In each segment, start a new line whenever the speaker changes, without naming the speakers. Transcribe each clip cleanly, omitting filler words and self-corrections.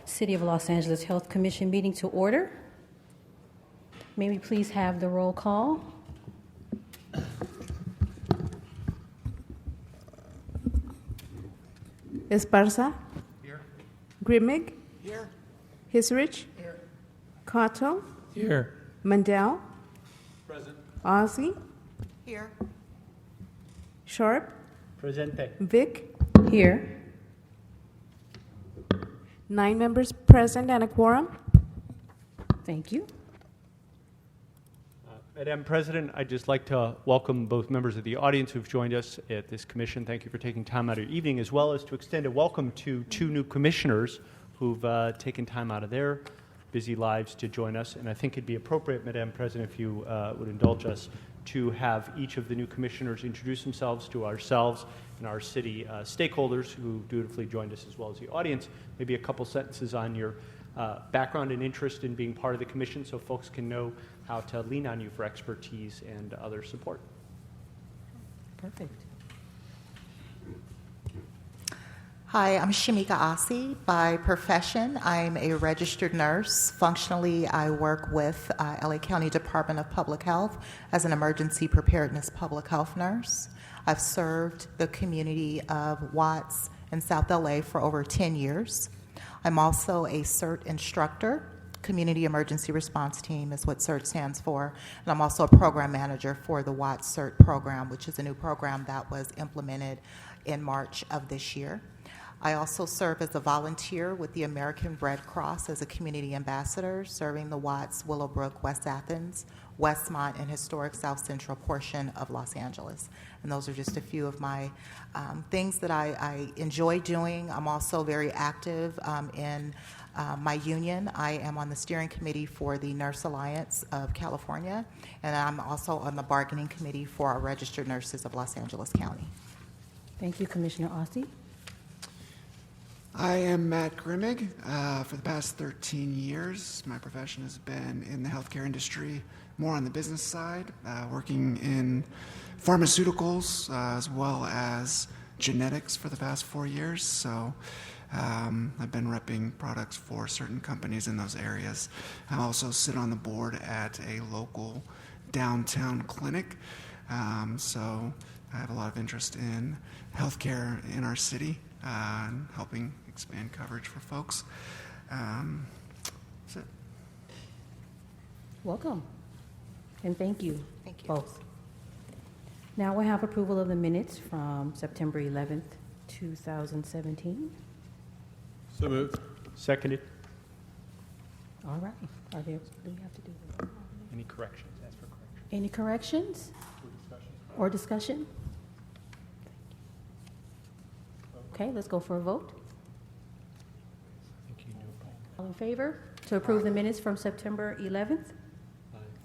City of Los Angeles Health Commission meeting to order. May we please have the roll call?
Esparza.
Here.
Grimig.
Here.
Hisrich.
Here.
Cotto.
Here.
Mandel.
Present.
Ozzie.
Here.
Sharp.
Presente.
Vic.
Here.
9 members present and a quorum.
Thank you.
Madam President, I'd just like to welcome both members of the audience who've joined us at this commission. Thank you for taking time out of your evening, as well as to extend a welcome to 2 new commissioners who've taken time out of their busy lives to join us. And I think it'd be appropriate, Madam President, if you would indulge us, to have each of the new commissioners introduce themselves to ourselves and our city stakeholders who dutifully joined us, as well as the audience. Maybe a couple sentences on your background and interest in being part of the commission so folks can know how to lean on you for expertise and other support.
Perfect.
Hi, I'm Shamika Asi. By profession, I'm a registered nurse. Functionally, I work with LA County Department of Public Health as an emergency preparedness public health nurse. I've served the community of Watts in South LA for over 10 years. I'm also a CERT instructor. Community Emergency Response Team is what CERT stands for. And I'm also a program manager for the Watts CERT program, which is a new program that was implemented in March of this year. I also serve as a volunteer with the American Red Cross as a community ambassador, serving the Watts, Willowbrook, West Athens, Westmont, and historic South Central portion of Los Angeles. And those are just a few of my things that I enjoy doing. I'm also very active in my union. I am on the steering committee for the Nurse Alliance of California, and I'm also on the bargaining committee for our registered nurses of Los Angeles County.
Thank you, Commissioner Ozzie.
I am Matt Grimig. For the past 13 years, my profession has been in the healthcare industry, more on the business side, working in pharmaceuticals as well as genetics for the past 4 years. So I've been repping products for certain companies in those areas. I also sit on the board at a local downtown clinic. So I have a lot of interest in healthcare in our city and helping expand coverage for folks. That's it.
Welcome. And thank you.
Thank you.
Both. Now we have approval of the minutes from September 11th, 2017.
So moved. Seconded.
All right. Do we have to do that?
Any corrections? Ask for corrections.
Any corrections or discussion? Okay, let's go for a vote.
I think you knew about
All in favor to approve the minutes from September 11th?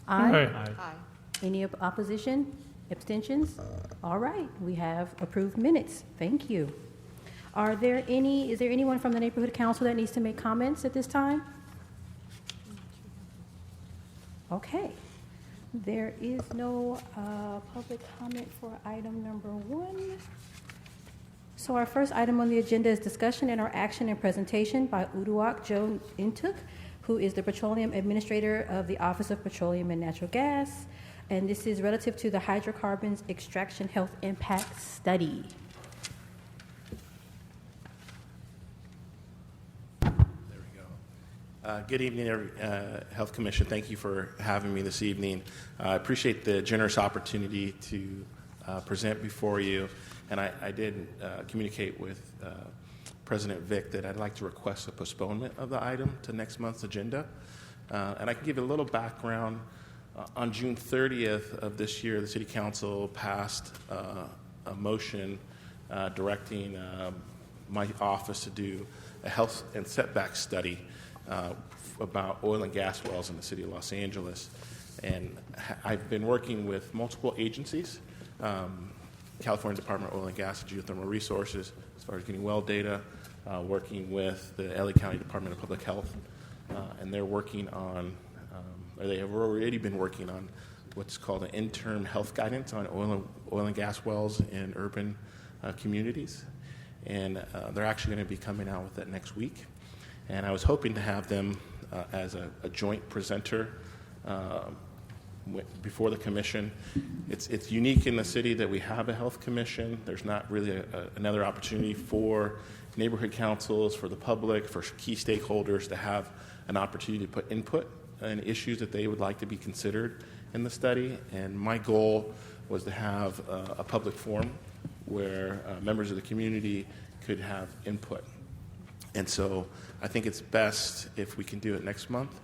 Aye.
Aye.
Any opposition? Abstentions? All right, we have approved minutes. Thank you. Is there anyone from the neighborhood council that needs to make comments at this time? Okay. There is no public comment for item number 1. So our first item on the agenda is discussion and/or action and presentation by Uduak Joe Intuk, who is the Petroleum Administrator of the Office of Petroleum and Natural Gas. And this is relative to the hydrocarbons extraction health impact study.
There we go. Good evening, Health Commission. Thank you for having me this evening. I appreciate the generous opportunity to present before you. And I did communicate with President Vic that I'd like to request a postponement of the item to next month's agenda. And I can give you a little background. On June 30th of this year, the City Council passed a motion directing my office to do a health and setback study about oil and gas wells in the City of Los Angeles. And I've been working with multiple agencies, California Department of Oil and Gas and Geothermal Resources, as far as getting well data, working with the LA County Department of Public Health, and they're working on, or they have already been working on what's called an interim health guidance on oil and gas wells in urban communities. And they're actually going to be coming out with that next week. And I was hoping to have them as a joint presenter before the commission. It's unique in the city that we have a health commission. There's not really another opportunity for neighborhood councils, for the public, for key stakeholders to have an opportunity to put input on issues that they would like to be considered in the study. And my goal was to have a public forum where members of the community could have input. And so I think it's best if we can do it next month.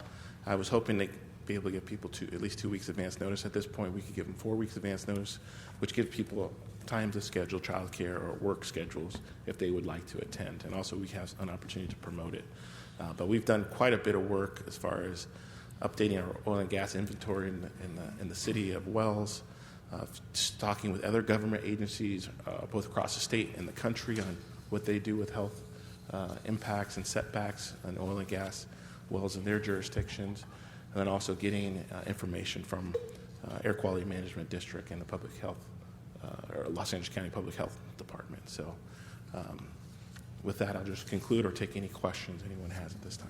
I was hoping to be able to give people at least 2 weeks advance notice. At this point, we could give them 4 weeks advance notice, which gives people time to schedule childcare or work schedules if they would like to attend. And also we have an opportunity to promote it. But we've done quite a bit of work as far as updating our oil and gas inventory in the city of Wells, talking with other government agencies both across the state and the country on what they do with health impacts and setbacks on oil and gas wells in their jurisdictions, and then also getting information from Air Quality Management District and the Public Health, or Los Angeles County Public Health Department. So with that, I'll just conclude or take any questions anyone has at this time.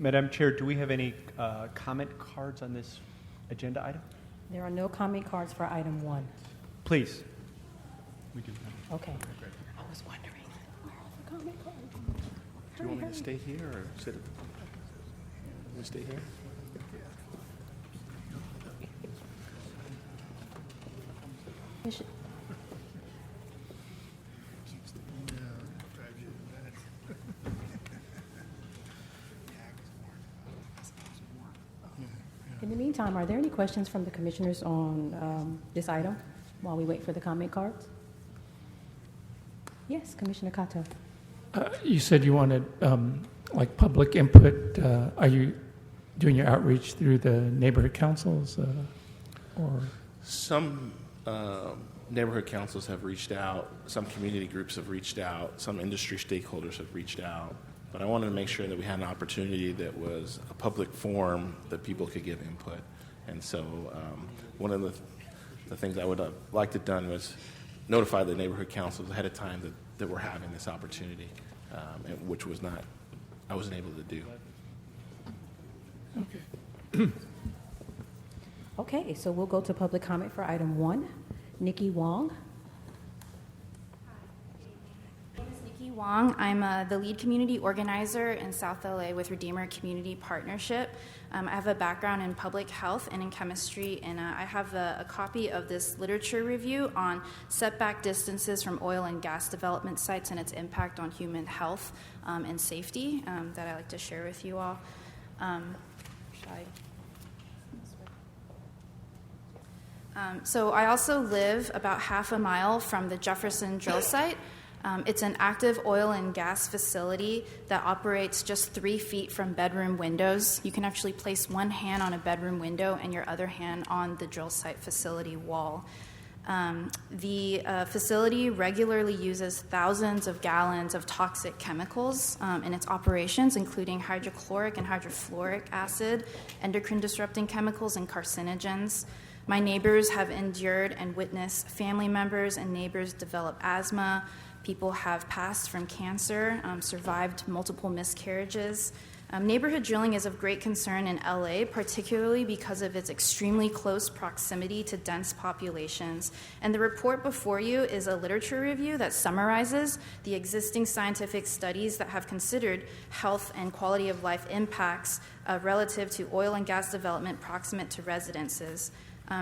Madam Chair, do we have any comment cards on this agenda item?
There are no comment cards for item 1.
Please. We do.
Okay. I was wondering, where are the comment cards?
Do you want me to stay here or sit at the we stay here?
In the meantime, are there any questions from the commissioners on this item while we wait for the comment cards? Yes, Commissioner Kato.
You said you wanted like public input. Are you doing your outreach through the neighborhood councils or?
Some neighborhood councils have reached out, some community groups have reached out, some industry stakeholders have reached out, but I wanted to make sure that we had an opportunity that was a public forum that people could give input. And so one of the things I would have liked to have done was notify the neighborhood councils ahead of time that we're having this opportunity, which was not, I wasn't able to do.
Okay.
Okay, so we'll go to public comment for item 1. Nikki Wong.
My name is Nikki Wong. I'm the lead community organizer in South LA with Redeemer Community Partnership. I have a background in public health and in chemistry, and I have a copy of this literature review on setback distances from oil and gas development sites and its impact on human health and safety that I'd like to share with you all. So I also live about half a mile from the Jefferson drill site. It's an active oil and gas facility that operates just 3 feet from bedroom windows. You can actually place one hand on a bedroom window and your other hand on the drill site facility wall. The facility regularly uses thousands of gallons of toxic chemicals in its operations, including hydrochloric and hydrofluoric acid, endocrine-disrupting chemicals, and carcinogens. My neighbors have endured and witnessed family members and neighbors develop asthma. People have passed from cancer, survived multiple miscarriages. Neighborhood drilling is of great concern in LA, particularly because of its extremely close proximity to dense populations. And the report before you is a literature review that summarizes the existing scientific studies that have considered health and quality of life impacts relative to oil and gas development proximate to residences.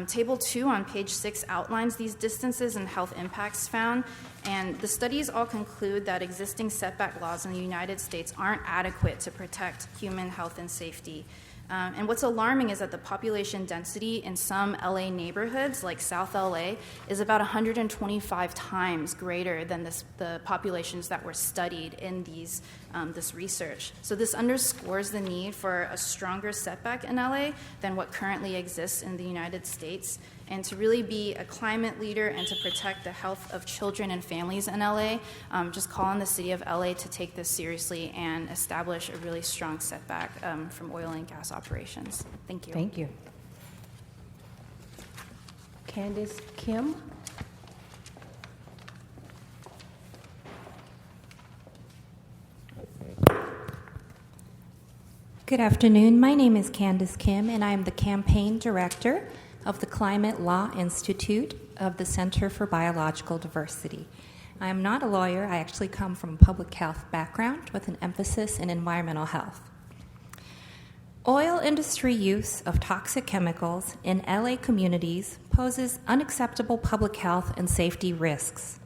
Table 2 on page 6 outlines these distances and health impacts found, and the studies all conclude that existing setback laws in the United States aren't adequate to protect human health and safety. And what's alarming is that the population density in some LA neighborhoods, like South LA, is about 125 times greater than the populations that were studied in this research. So this underscores the need for a stronger setback in LA than what currently exists in the United States. And to really be a climate leader and to protect the health of children and families in LA, just call on the city of LA to take this seriously and establish a really strong setback from oil and gas operations. Thank you.
Thank you. Candice Kim.
Good afternoon. My name is Candice Kim, and I am the campaign director of the Climate Law Institute of the Center for Biological Diversity. I am not a lawyer. I actually come from a public health background with an emphasis in environmental health. Oil industry use of toxic chemicals in LA communities poses unacceptable public health and safety risks.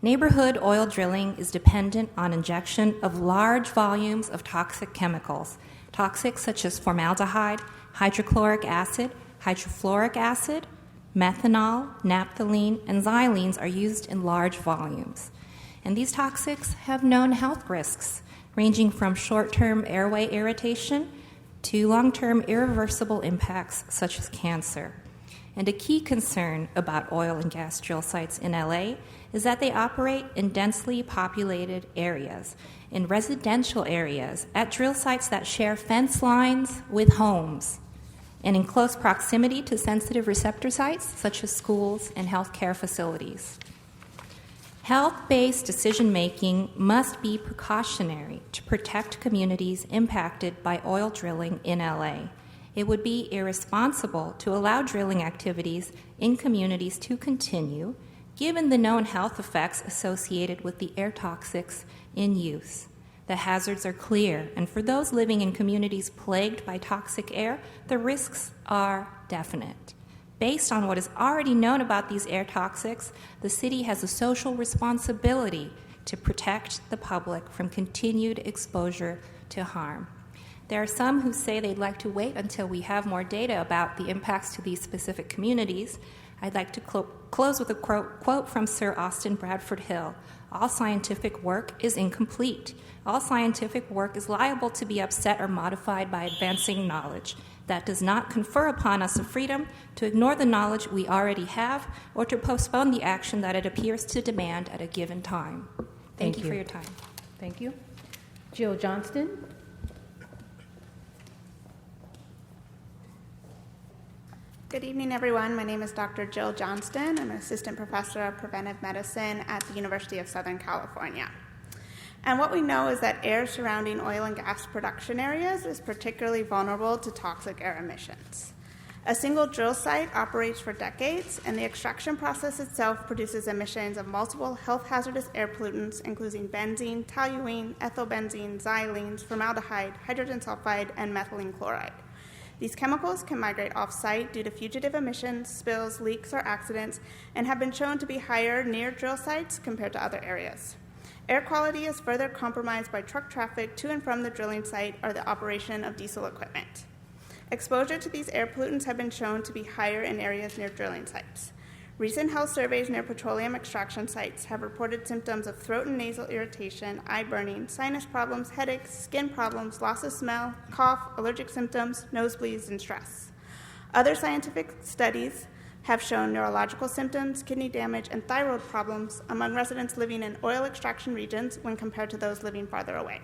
Neighborhood oil drilling is dependent on injection of large volumes of toxic chemicals, toxics such as formaldehyde, hydrochloric acid, hydrofluoric acid, methanol, naphthalene, and xylenes are used in large volumes. And these toxics have known health risks, ranging from short-term airway irritation to long-term irreversible impacts such as cancer. And a key concern about oil and gas drill sites in LA is that they operate in densely populated areas, in residential areas, at drill sites that share fence lines with homes, and in close proximity to sensitive receptor sites such as schools and healthcare facilities. Health-based decision-making must be precautionary to protect communities impacted by oil drilling in LA. It would be irresponsible to allow drilling activities in communities to continue, given the known health effects associated with the air toxics in use. The hazards are clear, and for those living in communities plagued by toxic air, the risks are definite. Based on what is already known about these air toxics, the city has a social responsibility to protect the public from continued exposure to harm. There are some who say they'd like to wait until we have more data about the impacts to these specific communities. I'd like to close with a quote from Sir Austin Bradford Hill. All scientific work is incomplete. All scientific work is liable to be upset or modified by advancing knowledge. That does not confer upon us a freedom to ignore the knowledge we already have or to postpone the action that it appears to demand at a given time. Thank you for your time.
Thank you. Jill Johnston.
Good evening, everyone. My name is Dr. Jill Johnston. I'm an assistant professor of preventive medicine at the University of Southern California. And what we know is that air surrounding oil and gas production areas is particularly vulnerable to toxic air emissions. A single drill site operates for decades, and the extraction process itself produces emissions of multiple health hazardous air pollutants, including benzene, toluene, ethylbenzene, xylenes, formaldehyde, hydrogen sulfide, and methylene chloride. These chemicals can migrate off-site due to fugitive emissions, spills, leaks, or accidents, and have been shown to be higher near drill sites compared to other areas. Air quality is further compromised by truck traffic to and from the drilling site or the operation of diesel equipment. Exposure to these air pollutants have been shown to be higher in areas near drilling sites. Recent health surveys near petroleum extraction sites have reported symptoms of throat and nasal irritation, eye burning, sinus problems, headaches, skin problems, loss of smell, cough, allergic symptoms, nosebleeds, and stress. Other scientific studies have shown neurological symptoms, kidney damage, and thyroid problems among residents living in oil extraction regions when compared to those living farther away.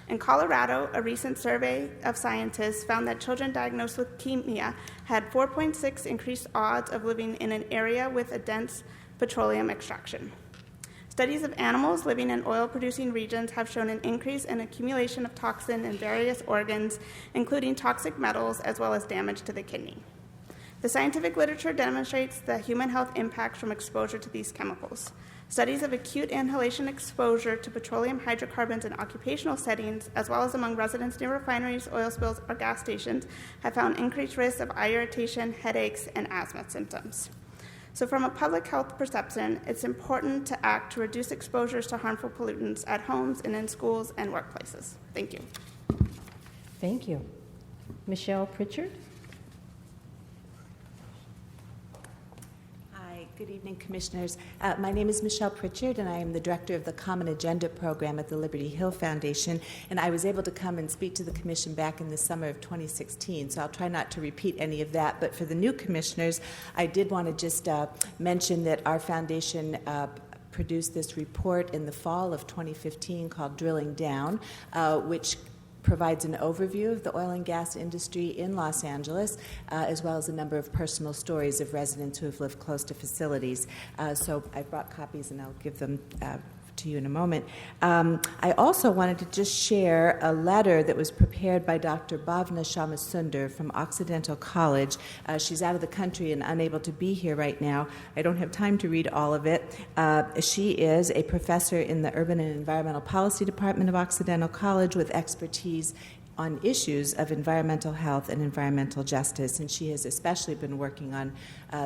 In Colorado, a recent survey of scientists found that children diagnosed with leukemia had 4.6 increased odds of living in an area with a dense petroleum extraction. Studies of animals living in oil-producing regions have shown an increase in accumulation of toxin in various organs, including toxic metals, as well as damage to the kidney. The scientific literature demonstrates the human health impacts from exposure to these chemicals. Studies of acute inhalation exposure to petroleum hydrocarbons in occupational settings, as well as among residents near refineries, oil spills, or gas stations, have found increased risks of eye irritation, headaches, and asthma symptoms. So from a public health perception, it's important to act to reduce exposures to harmful pollutants at homes and in schools and workplaces. Thank you.
Thank you. Michelle Prichard.
Good evening, Commissioners. My name is Michelle Prichard, and I am the Director of the Common Agenda Program at the Liberty Hill Foundation, and I was able to come and speak to the Commission back in the summer of 2016, so I'll try not to repeat any of that. But for the new Commissioners, I did want to just mention that our foundation produced this report in the fall of 2015 called Drilling Down, which provides an overview of the oil and gas industry in Los Angeles, as well as a number of personal stories of residents who have lived close to facilities. So I brought copies, and I'll give them to you in a moment. I also wanted to just share a letter that was prepared by Dr. Bhavna Shamasundar from Occidental College. She's out of the country and unable to be here right now. I don't have time to read all of it. She is a professor in the Urban and Environmental Policy Department of Occidental College with expertise on issues of environmental health and environmental justice, and she has especially been working on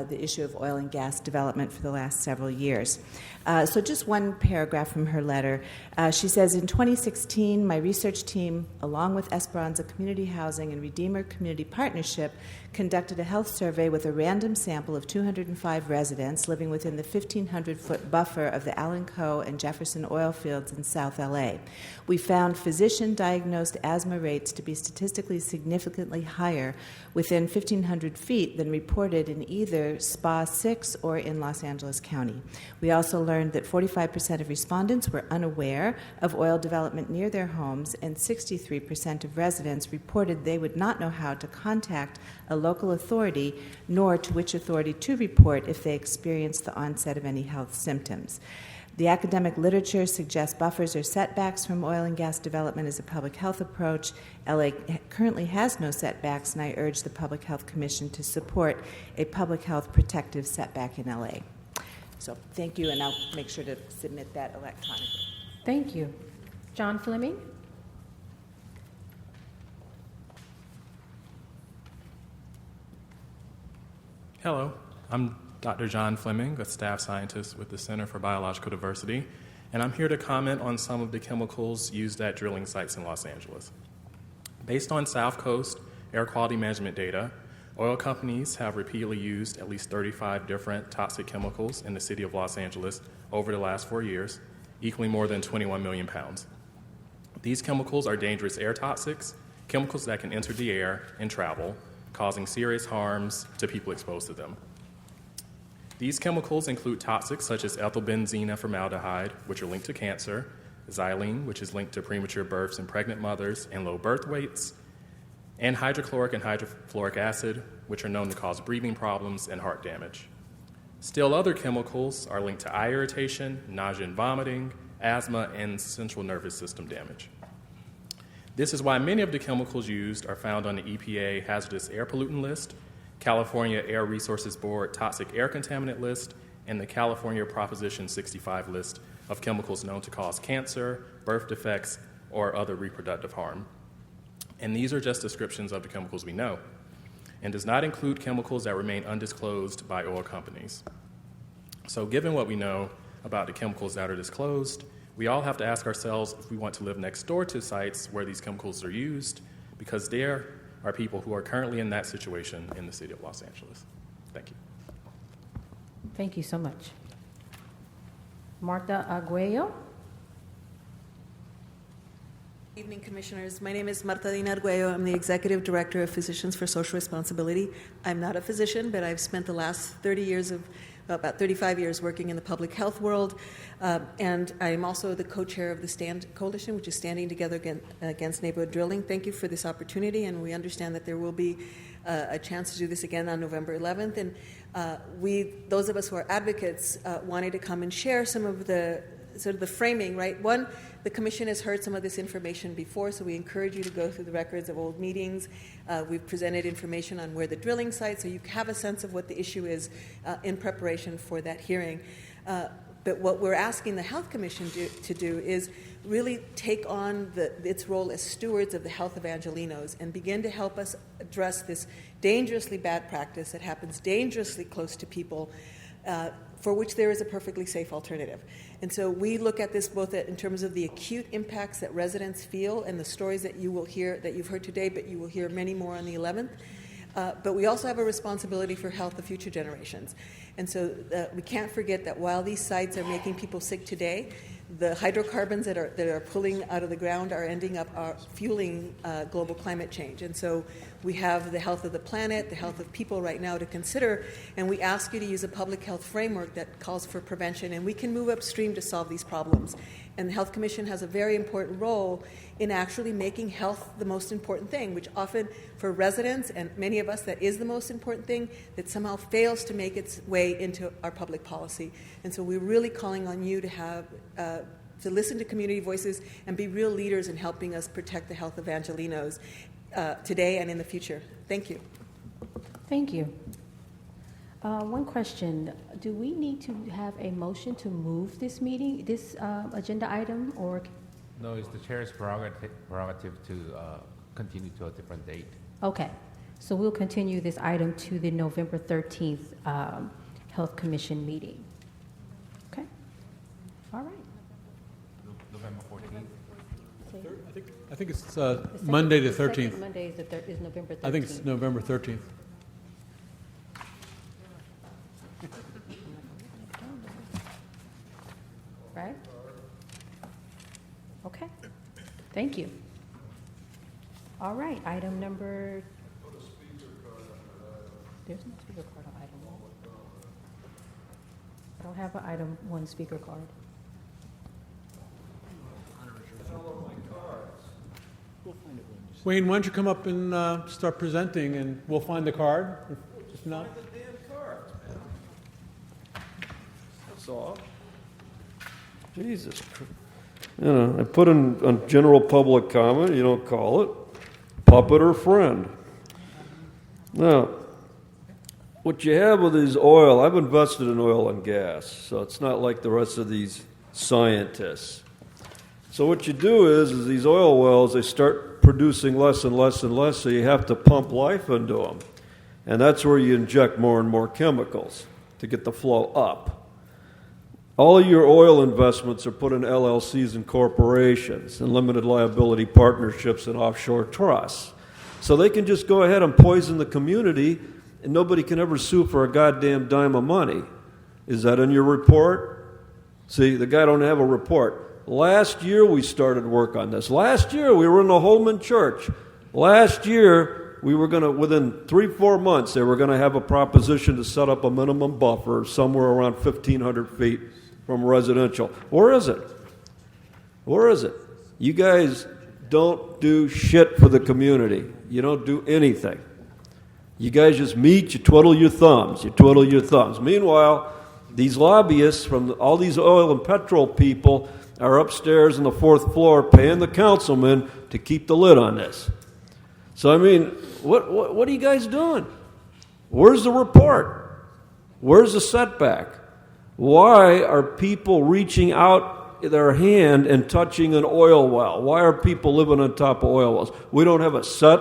the issue of oil and gas development for the last several years. So just one paragraph from her letter. She says, in 2016, my research team, along with Esperanza Community Housing and Redeemer Community Partnership, conducted a health survey with a random sample of 205 residents living within the 1,500-foot buffer of the Allen Co. and Jefferson oil fields in South LA. We found physician-diagnosed asthma rates to be statistically significantly higher within 1,500 feet than reported in either SPA 6 or in Los Angeles County. We also learned that 45% of respondents were unaware of oil development near their homes, and 63% of residents reported they would not know how to contact a local authority, nor to which authority to report if they experienced the onset of any health symptoms. The academic literature suggests buffers or setbacks from oil and gas development as a public health approach. LA currently has no setbacks, and I urge the Public Health Commission to support a public health protective setback in LA. So thank you, and I'll make sure to submit that electronically.
Thank you. John Fleming?
Hello, I'm Dr. John Fleming, a staff scientist with the Center for Biological Diversity, and I'm here to comment on some of the chemicals used at drilling sites in Los Angeles. Based on South Coast air quality management data, oil companies have repeatedly used at least 35 different toxic chemicals in the city of Los Angeles over the last 4 years, equaling more than 21 million pounds. These chemicals are dangerous air toxics, chemicals that can enter the air and travel, causing serious harms to people exposed to them. These chemicals include toxics such as ethylbenzene and formaldehyde, which are linked to cancer, xylene, which is linked to premature births in pregnant mothers and low birth weights, and hydrochloric and hydrofluoric acid, which are known to cause breathing problems and heart damage. Still other chemicals are linked to eye irritation, nausea and vomiting, asthma, and central nervous system damage. This is why many of the chemicals used are found on the EPA hazardous air pollutant list, California Air Resources Board toxic air contaminant list, and the California Proposition 65 list of chemicals known to cause cancer, birth defects, or other reproductive harm. And these are just descriptions of the chemicals we know, and does not include chemicals that remain undisclosed by oil companies. So given what we know about the chemicals that are disclosed, we all have to ask ourselves if we want to live next door to sites where these chemicals are used, because there are people who are currently in that situation in the city of Los Angeles. Thank you.
Thank you so much. Martha Arguello?
Good evening, Commissioners. My name is Marta Dina Arguello. I'm the Executive Director of Physicians for Social Responsibility. I'm not a physician, but I've spent the last about 35 years working in the public health world, and I'm also the co-chair of the STAND Coalition, which is Standing Together Against Neighborhood Drilling. Thank you for this opportunity, and we understand that there will be a chance to do this again on November 11th. And those of us who are advocates, wanted to come and share some of the sort of the framing, right? One, the Commission has heard some of this information before, so we encourage you to go through the records of old meetings. We've presented information on where the drilling sites, so you have a sense of what the issue is in preparation for that hearing. But what we're asking the Health Commission to do is really take on its role as stewards of the health of Angelenos and begin to help us address this dangerously bad practice that happens dangerously close to people, for which there is a perfectly safe alternative. And so we look at this both in terms of the acute impacts that residents feel and the stories that you will hear, that you've heard today, but you will hear many more on the 11th. But we also have a responsibility for health of future generations. And so we can't forget that while these sites are making people sick today, the hydrocarbons that are pulling out of the ground are ending up fueling global climate change. And so we have the health of the planet, the health of people right now to consider, and we ask you to use a public health framework that calls for prevention, and we can move upstream to solve these problems. And the Health Commission has a very important role in actually making health the most important thing, which often for residents and many of us that is the most important thing that somehow fails to make its way into our public policy. And so we're really calling on you to have to listen to community voices and be real leaders in helping us protect the health of Angelenos today and in the future. Thank you.
Thank you. One question. Do we need to have a motion to move this meeting, this agenda item, or?
No, it's the chair's prerogative to continue to a different date.
Okay. So we'll continue this item to the November 13th Health Commission meeting. Okay. All right.
November 14th?
I think it's Monday the 13th.
Monday is November 13th.
I think it's November 13th.
Right? Okay. Thank you. All right. Item number. There's no speaker card on item 1. I don't have an item 1 speaker card.
Wayne, why don't you come up and start presenting, and we'll find the card. If not,
that's all. Jesus. I put in on general public comment, you don't call it, puppet or friend. Now, what you have with these oil, I've invested in oil and gas, so it's not like the rest of these scientists. So what you do is these oil wells, they start producing less and less and less, so you have to pump life into them. And that's where you inject more and more chemicals to get the flow up. All of your oil investments are put in LLCs and corporations and limited liability partnerships and offshore trusts. So they can just go ahead and poison the community, and nobody can ever sue for a goddamn dime of money. Is that in your report? See, the guy don't have a report. Last year we started work on this. Last year we were in the Holman Church. Last year we were going to, within 3-4 months, they were going to have a proposition to set up a minimum buffer somewhere around 1,500 feet from residential. Where is it? Where is it? You guys don't do shit for the community. You don't do anything. You guys just meet, you twiddle your thumbs. You twiddle your thumbs. Meanwhile, these lobbyists from all these oil and petrol people are upstairs on the 4th floor paying the councilman to keep the lid on this. So, I mean, what are you guys doing? Where's the report? Where's the setback? Why are people reaching out their hand and touching an oil well? Why are people living on top of oil wells? We don't have a set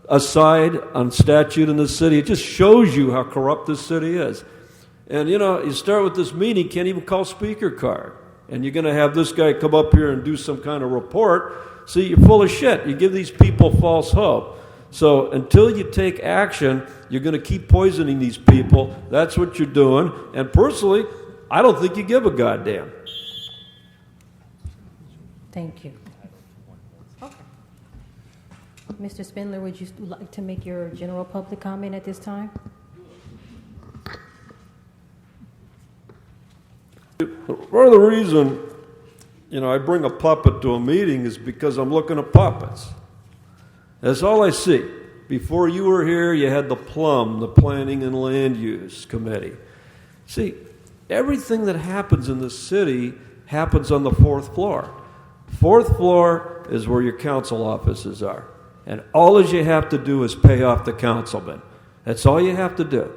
aside on statute in this city. It just shows you how corrupt this city is. And, you start with this meeting, can't even call speaker card. And you're going to have this guy come up here and do some kind of report. See, you're full of shit. You give these people false hope. So until you take action, you're going to keep poisoning these people. That's what you're doing. And personally, I don't think you give a goddamn.
Thank you. Okay. Mr. Spindler, would you like to make your general public comment at this time?
Part of the reason, I bring a puppet to a meeting is because I'm looking at puppets. That's all I see. Before you were here, you had the PLUM, the Planning and Land Use Committee. See, everything that happens in the city happens on the 4th floor. 4th floor is where your council offices are. And all you have to do is pay off the councilman. That's all you have to do.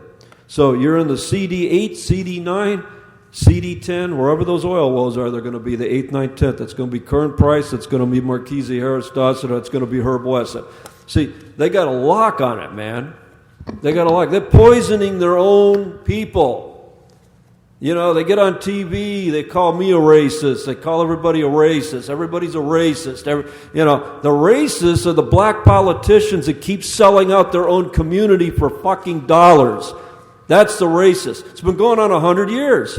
So you're in the CD8, CD9, CD10, wherever those oil wells are, they're going to be the 8th, 9th, 10th. That's going to be Kern Price. That's going to be Marquise Harris Dawson. That's going to be Herb Wesson. See, they got a lock on it, man. They got a lock. They're poisoning their own people. They get on TV. They call me a racist. They call everybody a racist. Everybody's a racist. The racists are the black politicians that keep selling out their own community for fucking dollars. That's the racist. It's been going on 100 years.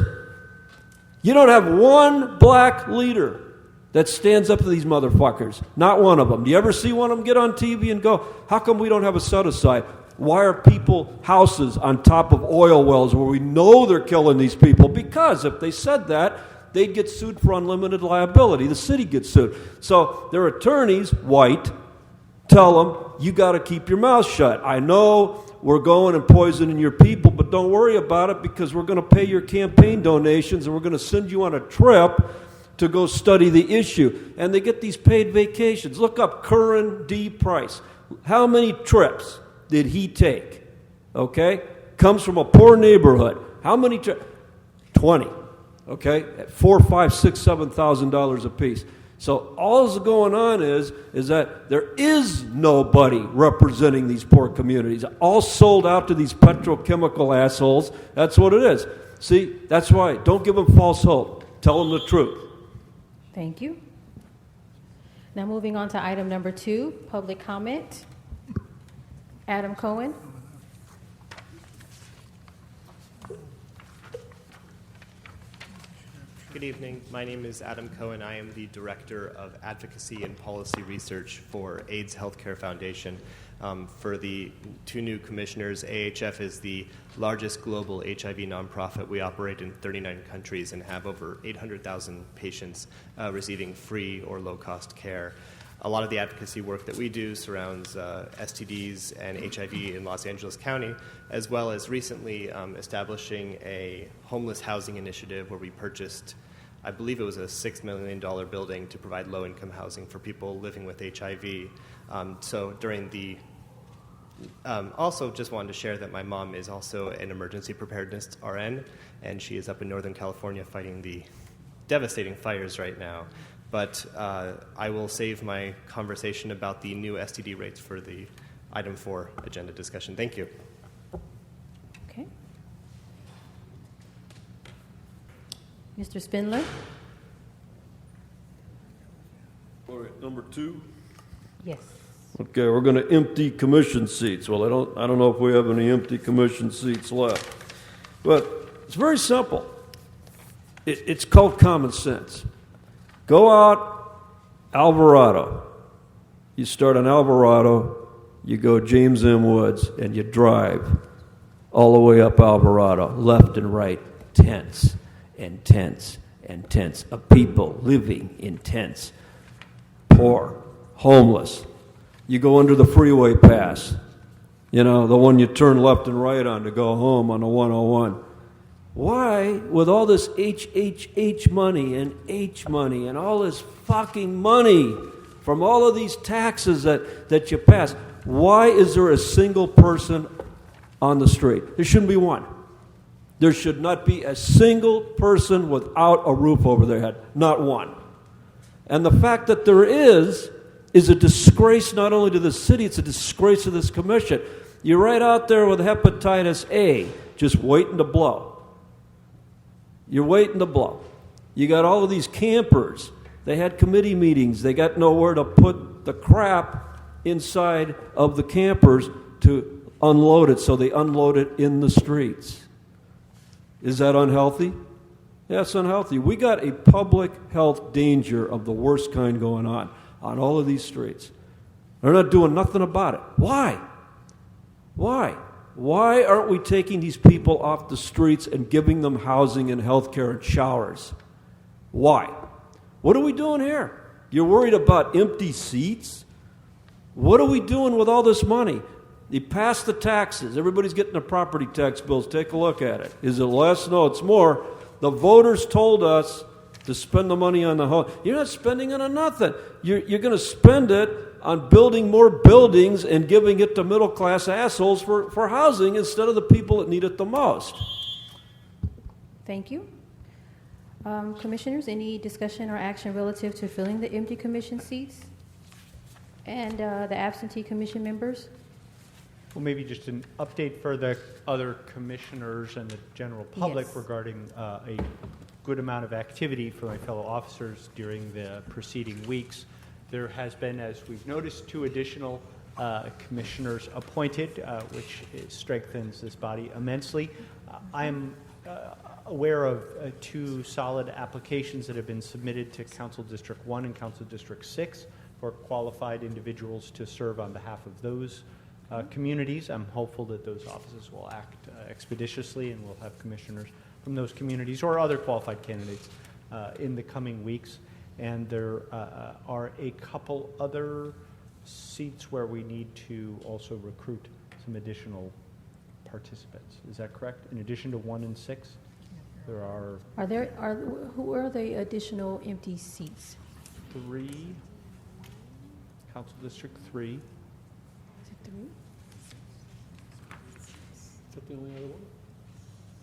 You don't have one black leader that stands up to these motherfuckers. Not one of them. Do you ever see one of them get on TV and go, how come we don't have a set-aside? Why are people houses on top of oil wells where we know they're killing these people? Because if they said that, they'd get sued for unlimited liability. The city gets sued. So their attorneys, white, tell them, you got to keep your mouth shut. I know we're going and poisoning your people, but don't worry about it because we're going to pay your campaign donations and we're going to send you on a trip to go study the issue, and they get these paid vacations. Look up Curran D. Price. How many trips did he take? Okay? Comes from a poor neighborhood. How many trips? 20. Okay? At $4,000, $5,000, $6,000, $7,000 a piece. So all that's going on is that there is nobody representing these poor communities. All sold out to these petrochemical assholes. That's what it is. See, that's why. Don't give them false hope. Tell them the truth.
Thank you. Now moving on to item number 2, public comment. Adam Cohen.
Good evening. My name is Adam Cohen. I am the Director of Advocacy and Policy Research for AIDS Healthcare Foundation. For the 2 new commissioners, AHF is the largest global HIV nonprofit. We operate in 39 countries and have over 800,000 patients receiving free or low-cost care. A lot of the advocacy work that we do surrounds STDs and HIV in Los Angeles County, as well as recently establishing a homeless housing initiative where we purchased, I believe it was a $6 million building to provide low-income housing for people living with HIV. So during the also just wanted to share that my mom is also an emergency preparedness RN, and she is up in Northern California fighting the devastating fires right now. But I will save my conversation about the new STD rates for the item 4 agenda discussion. Thank you.
Okay. Mr. Spindler.
All right, number 2.
Yes.
Okay, we're going to empty commission seats. Well, I don't know if we have any empty commission seats left. But it's very simple. It's called common sense. Go out Alvarado. You start on Alvarado, you go James M. Woods, and you drive all the way up Alvarado, left and right, tents and tents and tents of people living in tents, poor, homeless. You go under the freeway pass, you know, the one you turn left and right on to go home on the 101. Why, with all this H money and H money and all this fucking money from all of these taxes that you pass, why is there a single person on the street? There shouldn't be one. There should not be a single person without a roof over their head. Not one. And the fact that there is a disgrace not only to the city, it's a disgrace to this commission. You're right out there with hepatitis A, just waiting to blow. You're waiting to blow. You got all of these campers. They had committee meetings. They got nowhere to put the crap inside of the campers to unload it, so they unload it in the streets. Is that unhealthy? Yeah, it's unhealthy. We got a public health danger of the worst kind going on all of these streets. They're not doing nothing about it. Why? Why? Why aren't we taking these people off the streets and giving them housing and health care and showers? Why? What are we doing here? You're worried about empty seats? What are we doing with all this money? You pass the taxes. Everybody's getting the property tax bills. Take a look at it. Is it less? No, it's more. The voters told us to spend the money on the home. You're not spending it on nothing. You're going to spend it on building more buildings and giving it to middle-class assholes for housing instead of the people that need it the most.
Thank you. Commissioners, any discussion or action relative to filling the empty commission seats and the absentee commission members?
Well, maybe just an update for the other commissioners and the general public
Yes.
regarding a good amount of activity for my fellow officers during the preceding weeks. There has been, as we've noticed, 2 additional commissioners appointed, which strengthens this body immensely. I am aware of 2 solid applications that have been submitted to Council District 1 and Council District 6 for qualified individuals to serve on behalf of those communities. I'm hopeful that those offices will act expeditiously and we'll have commissioners from those communities or other qualified candidates in the coming weeks. And there are a couple other seats where we need to also recruit some additional participants. Is that correct? In addition to 1 and 6? There are
who are the additional empty seats?
3, Council District 3.
Is it 3?
Is that the only other one?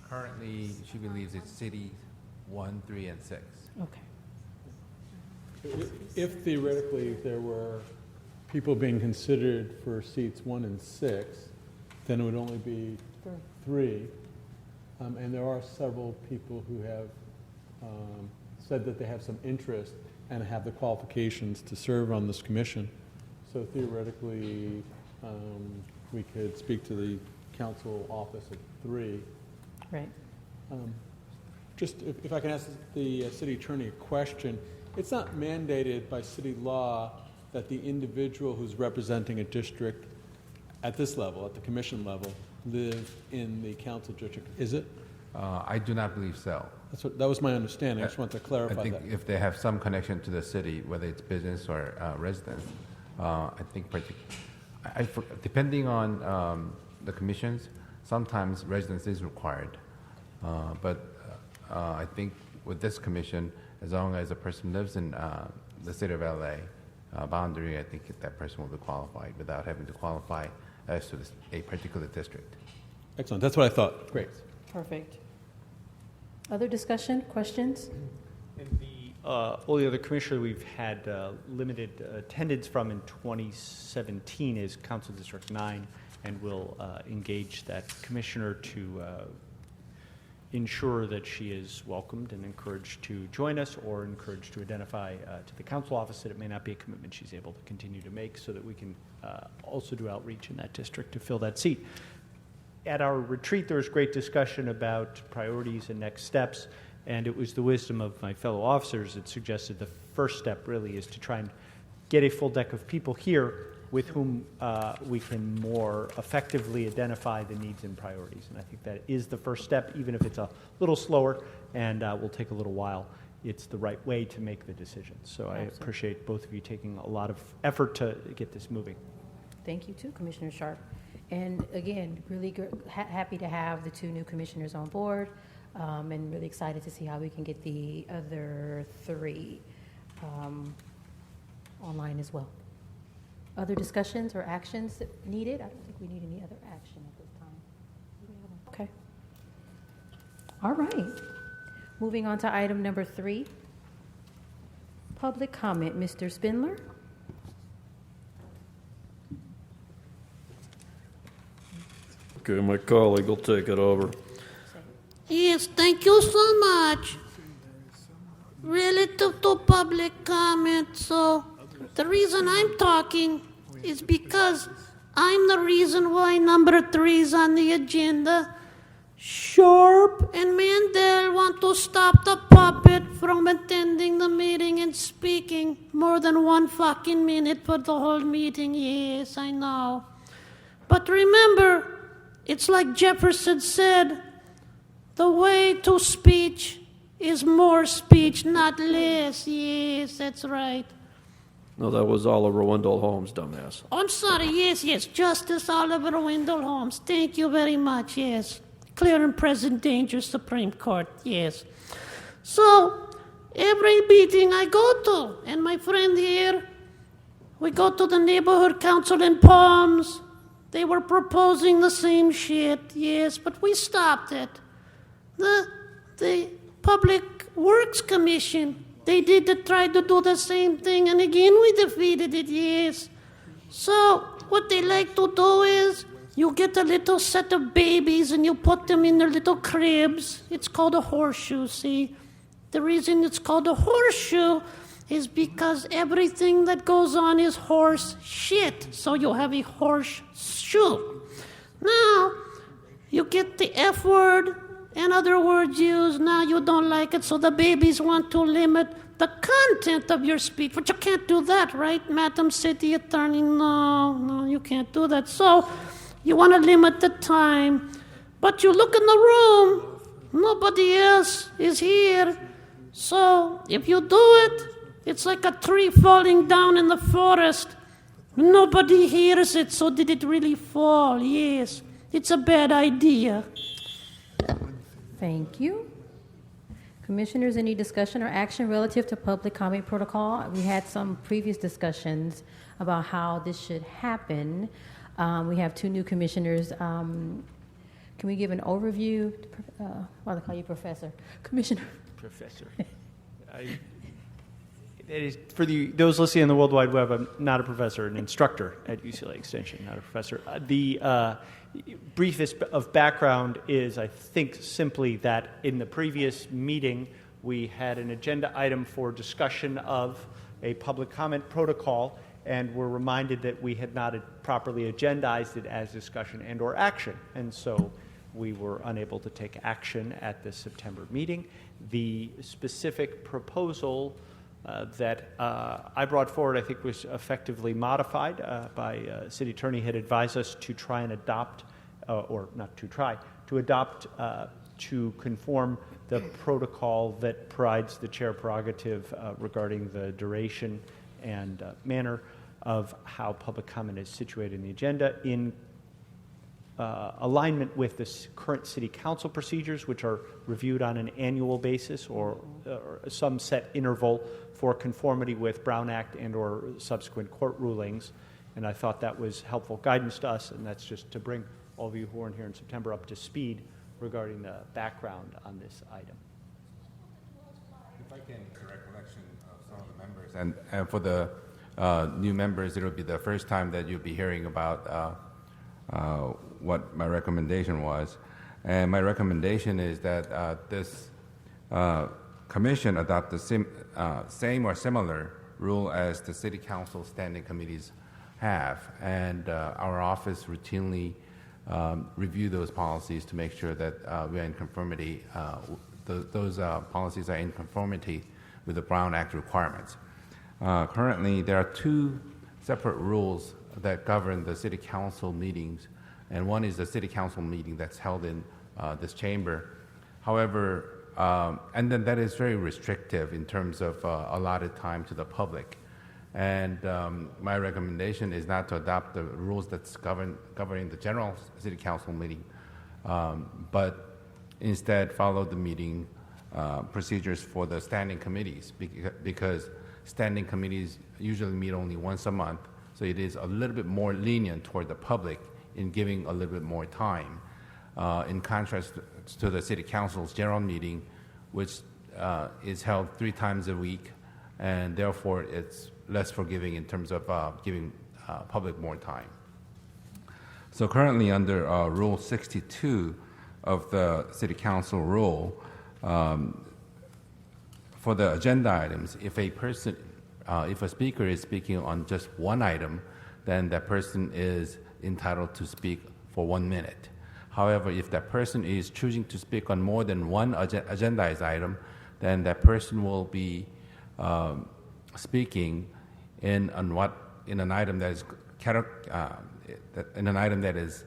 Currently, she believes it's City 1, 3, and 6.
Okay.
If theoretically there were people being considered for seats 1 and 6, then it would only be 3. And there are several people who have said that they have some interest and have the qualifications to serve on this commission. So theoretically, we could speak to the council office at 3.
Right.
Just if I can ask the city attorney a question, it's not mandated by city law that the individual who's representing a district at this level, at the commission level, live in the council district, is it?
I do not believe so.
That was my understanding. I just want to clarify
I think
that.
if they have some connection to the city, whether it's business or residence, I think depending on the commissions, sometimes residence is required. But I think with this commission, as long as a person lives in the city of LA boundary, I think that person will be qualified without having to qualify as to a particular district.
Excellent. That's what I thought. Great.
Perfect. Other discussion, questions?
And the only other commissioner we've had limited attendance from in 2017 is Council District 9, and we'll engage that commissioner to ensure that she is welcomed and encouraged to join us, or encouraged to identify to the council office that it may not be a commitment she's able to continue to make, so that we can also do outreach in that district to fill that seat. At our retreat, there was great discussion about priorities and next steps, and it was the wisdom of my fellow officers that suggested the first step really is to try and get a full deck of people here with whom we can more effectively identify the needs and priorities. And I think that is the first step, even if it's a little slower and will take a little while. It's the right way to make the decision. So I appreciate both of you taking a lot of effort to get this moving.
Thank you too, Commissioner Sharp. And again, really happy to have the 2 new commissioners on board, and really excited to see how we can get the other 3 online as well. Other discussions or actions needed? I don't think we need any other action at this time. Okay. All right. Moving on to item number 3. Public comment. Mr. Spindler?
Okay, my colleague will take it over.
Yes, thank you so much. Relative to public comment, so the reason I'm talking is because I'm the reason why number 3 is on the agenda. Sharp and Mandel want to stop the puppet from attending the meeting and speaking more than 1 fucking minute for the whole meeting. Yes, I know. But remember, it's like Jefferson said, the way to speech is more speech, not less. Yes, that's right.
No, that was Oliver Wendell Holmes, dumbass.
I'm sorry, yes, Justice Oliver Wendell Holmes. Thank you very much, yes. Clear and present danger, Supreme Court, yes. So, every meeting I go to, and my friend here, we go to the neighborhood council in Palms. They were proposing the same shit, yes, but we stopped it. The Public Works Commission, they tried to do the same thing, and again we defeated it, yes. So what they like to do is you get a little set of babies and you put them in their little cribs. It's called a horseshoe, see? The reason it's called a horseshoe is because everything that goes on is horse shit. So you have a horseshoe. Now, you get the F word and other words used. Now you don't like it, so the babies want to limit the content of your speech. But you can't do that, right, Madam City Attorney? No, you can't do that. So you want to limit the time. But you look in the room, nobody else is here. So if you do it, it's like a tree falling down in the forest. Nobody hears it, so did it really fall? Yes. It's a bad idea.
Thank you. Commissioners, any discussion or action relative to public comment protocol? We had some previous discussions about how this should happen. We have two new commissioners. Can we give an overview? Why do they call you Professor? Commissioner.
Professor. It is, for those listening on the World Wide Web, I'm not a professor, an instructor at UCLA Extension, not a professor. The briefest of background is, I think, simply that in the previous meeting, we had an agenda item for discussion of a public comment protocol, and were reminded that we had not properly agendized it as discussion and or action. And so we were unable to take action at the September meeting. The specific proposal that I brought forward, I think, was effectively modified by City Attorney had advised us to try and adopt, or not to try, to adopt to conform the protocol that provides the chair prerogative regarding the duration and manner of how public comment is situated in the agenda in alignment with the current city council procedures, which are reviewed on an annual basis or some set interval for conformity with Brown Act and or subsequent court rulings. And I thought that was helpful guidance to us, and that's just to bring all of you who weren't here in September up to speed regarding the background on this item.
If I can correct recollection of some of the members, and for the new members, it'll be the first time that you'll be hearing about what my recommendation was. And my recommendation is that this commission adopt the same or similar rule as the city council standing committees have. And our office routinely review those policies to make sure that we are in conformity, those policies are in conformity with the Brown Act requirements. Currently, there are two separate rules that govern the city council meetings, and one is the city council meeting that's held in this chamber. However, and then that is very restrictive in terms of allotted time to the public. And my recommendation is not to adopt the rules that's governing the general city council meeting, but instead follow the meeting procedures for the standing committees, because standing committees usually meet only once a month, so it is a little bit more lenient toward the public in giving a little bit more time, in contrast to the city council's general meeting, which is held 3 times a week, and therefore it's less forgiving in terms of giving public more time. So currently under Rule 62 of the City Council rule, for the agenda items, if a speaker is speaking on just one item, then that person is entitled to speak for 1 minute. However, if that person is choosing to speak on more than one agendized item, then that person will be speaking in an item that is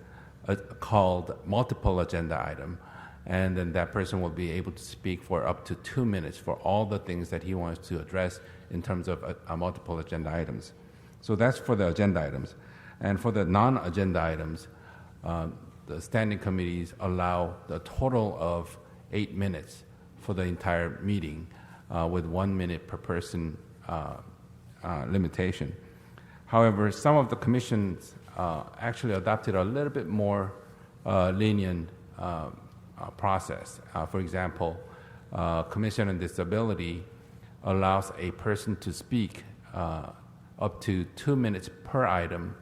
called multiple agenda item, and then that person will be able to speak for up to 2 minutes for all the things that he wants to address in terms of multiple agenda items. So that's for the agenda items. And for the non-agenda items, the standing committees allow the total of 8 minutes for the entire meeting, with 1 minute per person limitation. However, some of the commissions actually adopted a little bit more lenient process. For example, Commission on Disability allows a person to speak up to 2 minutes per item,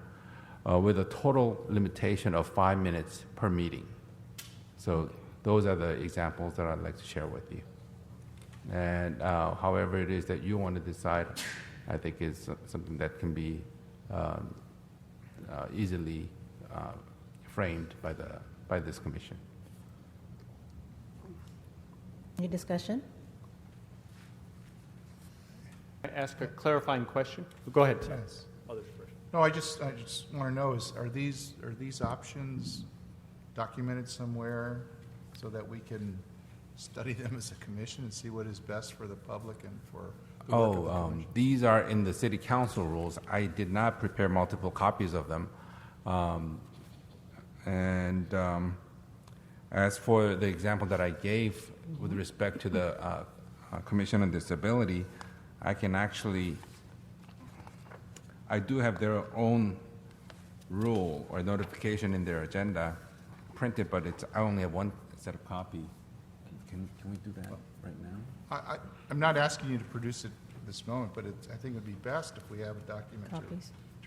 with a total limitation of 5 minutes per meeting. So those are the examples that I'd like to share with you. And however it is that you want to decide, I think is something that can be easily framed by this commission.
Any discussion?
Can I ask a clarifying question? Go ahead.
Yes.
Others first.
No, I just want to know, are these options documented somewhere so that we can study them as a commission and see what is best for the public and for the work of the commission?
These are in the city council rules. I did not prepare multiple copies of them, and As for the example that I gave with respect to the Commission on Disability, I do have their own rule or notification in their agenda printed, but I only have one set of copy. Can we do that right now?
I'm not asking you to produce it at this moment, but I think it would be best if we have a document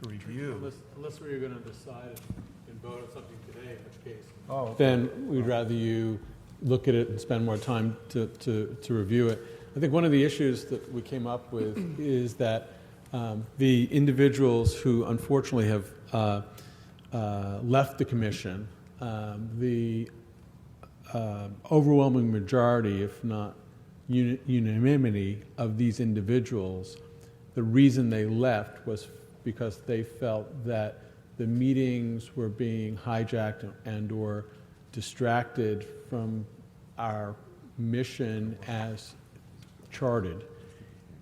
to review.
Unless we were going to decide and vote on something today, in which case,
okay.
Then we'd rather you look at it and spend more time to review it. I think one of the issues that we came up with is that the individuals who unfortunately have left the commission, the overwhelming majority, if not unanimity, of these individuals, the reason they left was because they felt that the meetings were being hijacked and or distracted from our mission as charted,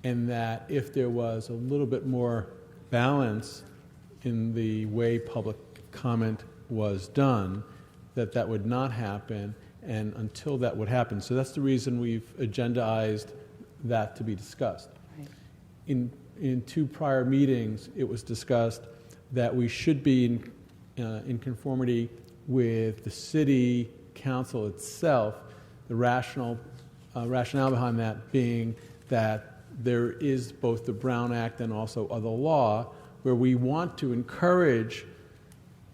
and that if there was a little bit more balance in the way public comment was done, that would not happen, and until that would happen. So that's the reason we've agendized that to be discussed.
Right.
In two prior meetings, it was discussed that we should be in conformity with the city council itself, the rationale behind that being that there is both the Brown Act and also other law where we want to encourage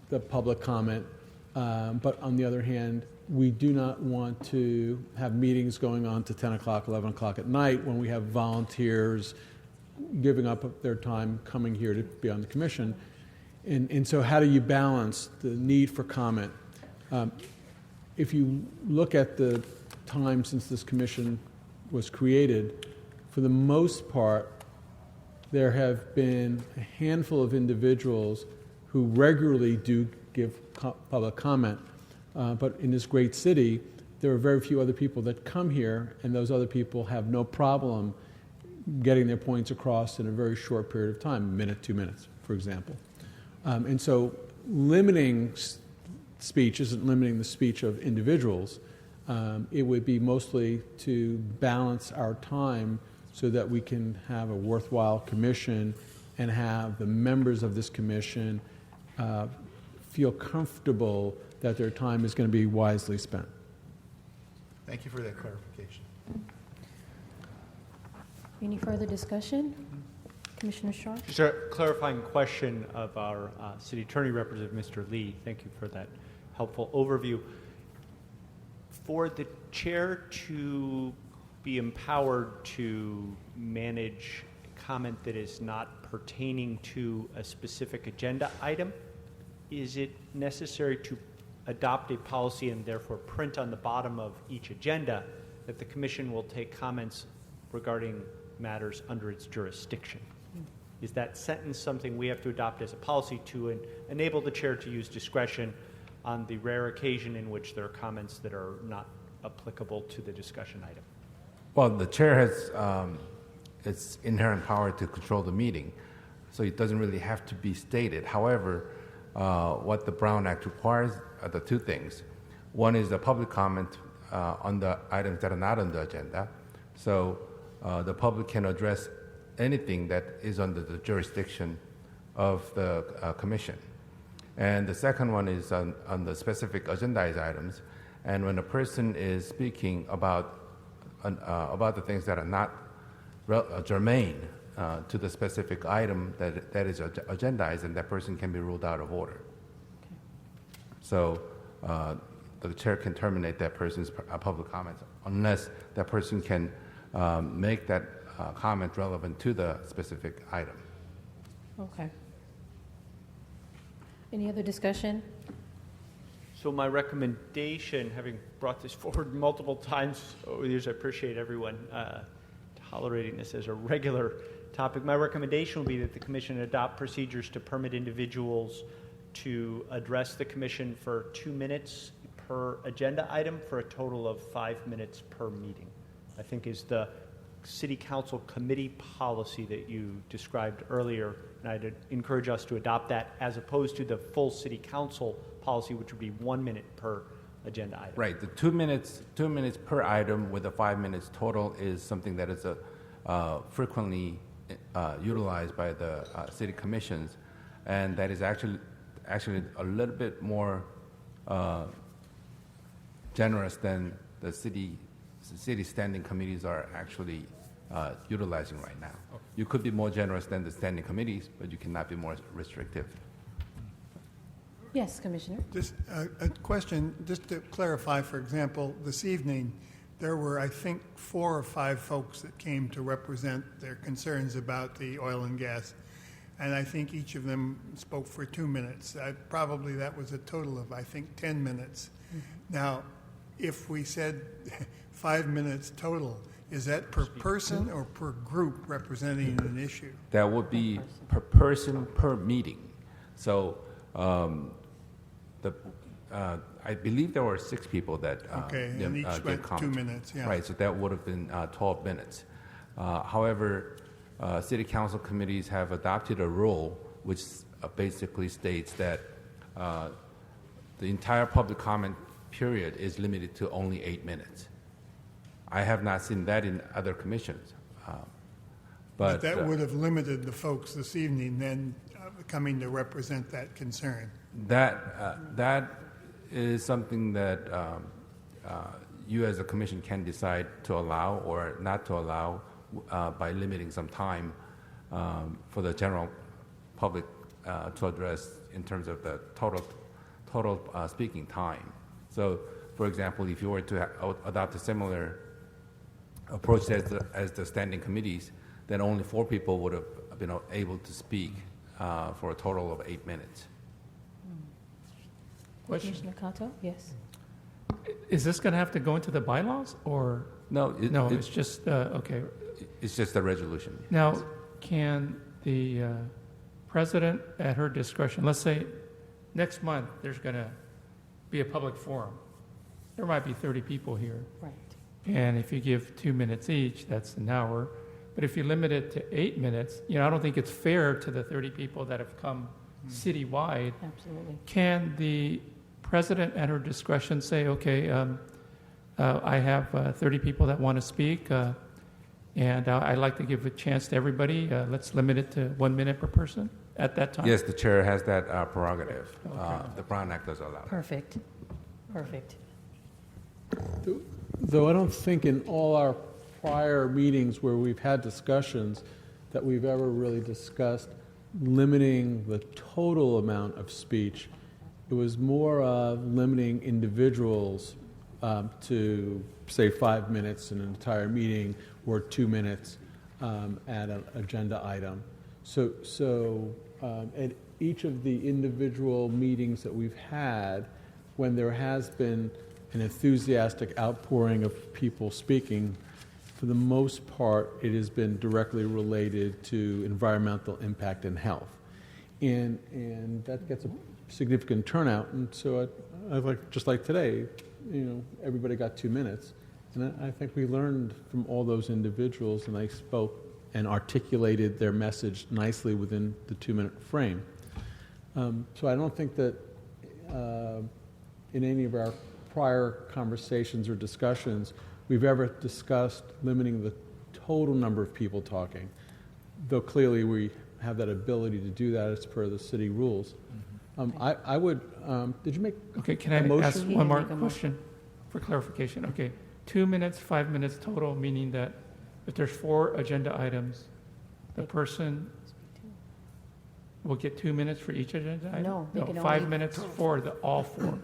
the public comment, but on the other hand, we do not want to have meetings going on to 10 o'clock, 11 o'clock at night when we have volunteers giving up their time coming here to be on the commission. And so how do you balance the need for comment? If you look at the time since this commission was created, for the most part, there have been a handful of individuals who regularly do give public comment. But in this great city, there are very few other people that come here, and those other people have no problem getting their points across in a very short period of time, a minute, 2 minutes, for example. And so limiting speech isn't limiting the speech of individuals. It would be mostly to balance our time so that we can have a worthwhile commission and have the members of this commission feel comfortable that their time is going to be wisely spent.
Thank you for that clarification.
Any further discussion? Commissioner Shaw?
Just a clarifying question of our city attorney representative, Mr. Lee. Thank you for that helpful overview. For the chair to be empowered to manage comment that is not pertaining to a specific agenda item, is it necessary to adopt a policy and therefore print on the bottom of each agenda that the commission will take comments regarding matters under its jurisdiction? Is that sentence something we have to adopt as a policy to enable the chair to use discretion on the rare occasion in which there are comments that are not applicable to the discussion item?
Well, the chair has its inherent power to control the meeting, so it doesn't really have to be stated. However, what the Brown Act requires are the two things. One is the public comment on the items that are not on the agenda, so the public can address anything that is under the jurisdiction of the commission. And the second one is on the specific agendized items, and when a person is speaking about the things that are not germane to the specific item that is agendized, and that person can be ruled out of order. Okay. So the chair can terminate that person's public comments unless that person can make that comment relevant to the specific item.
Okay. Any other discussion?
So my recommendation, having brought this forward multiple times over the years, I appreciate everyone tolerating this as a regular topic. My recommendation would be that the commission adopt procedures to permit individuals to address the commission for 2 minutes per agenda item for a total of 5 minutes per meeting, I think is the city council committee policy that you described earlier, and I'd encourage us to adopt that as opposed to the full city council policy, which would be 1 minute per agenda item.
Right. The 2 minutes per item with the 5 minutes total is something that is frequently utilized by the city commissions, and that is actually a little bit more generous than the city standing committees are actually utilizing right now. You could be more generous than the standing committees, but you cannot be more restrictive.
Yes, Commissioner.
Just a question, just to clarify, for example, this evening, there were, I think, 4 or 5 folks that came to represent their concerns about the oil and gas, and I think each of them spoke for 2 minutes. Probably that was a total of, I think, 10 minutes. Mm-hmm. Now, if we said 5 minutes total, is that per person or per group representing an issue?
That would be per person per meeting. So I believe there were 6 people that
and each went 2 minutes. Yeah.
Right, so that would have been 12 minutes. However, city council committees have adopted a rule which basically states that the entire public comment period is limited to only 8 minutes. I have not seen that in other commissions.
But that would have limited the folks this evening then coming to represent that concern.
That is something that you as a commission can decide to allow or not to allow by limiting some time for the general public to address in terms of the total speaking time. So, for example, if you were to adopt a similar approach as the standing committees, then only 4 people would have been able to speak for a total of 8 minutes.
Question?
Commissioner Kato? Yes.
Is this going to have to go into the bylaws, or
no?
It's just okay.
It's just a resolution.
Now, can the president, at her discretion, let's say next month there's going to be a public forum. There might be 30 people here.
Right.
And if you give 2 minutes each, that's an hour. But if you limit it to 8 minutes, I don't think it's fair to the 30 people that have come citywide.
Absolutely.
Can the president, at her discretion, say, okay, I have 30 people that want to speak, and I'd like to give a chance to everybody. Let's limit it to 1 minute per person at that time?
Yes, the chair has that prerogative. Okay. The Brown Act does allow that.
Perfect. Perfect.
Though I don't think in all our prior meetings where we've had discussions that we've ever really discussed limiting the total amount of speech. It was more of limiting individuals to, say, 5 minutes in an entire meeting or 2 minutes at an agenda item. So at each of the individual meetings that we've had, when there has been an enthusiastic outpouring of people speaking, for the most part, it has been directly related to environmental impact and health. And that gets a significant turnout. And so just like today, everybody got 2 minutes. And I think we learned from all those individuals, and they spoke and articulated their message nicely within the 2 minute frame. So I don't think that in any of our prior conversations or discussions we've ever discussed limiting the total number of people talking, though clearly we have that ability to do that as per the city rules. I would, did you make
Okay, can I ask one more question for clarification? Okay, 2 minutes, 5 minutes total, meaning that if there's 4 agenda items, the person will get 2 minutes for each agenda item?
No, they can
5
only-
minutes for all 4.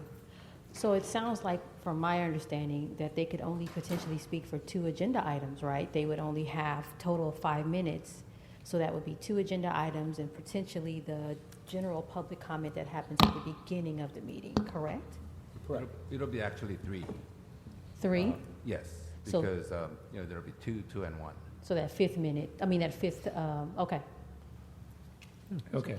So it sounds like, from my understanding, that they could only potentially speak for 2 agenda items, right? They would only have total of 5 minutes. So that would be 2 agenda items and potentially the general public comment that happens at the beginning of the meeting, correct?
Correct. It'll be actually 3.
3?
Yes,
So-
because there'll be 2, and 1.
So that fifth, okay.
Okay.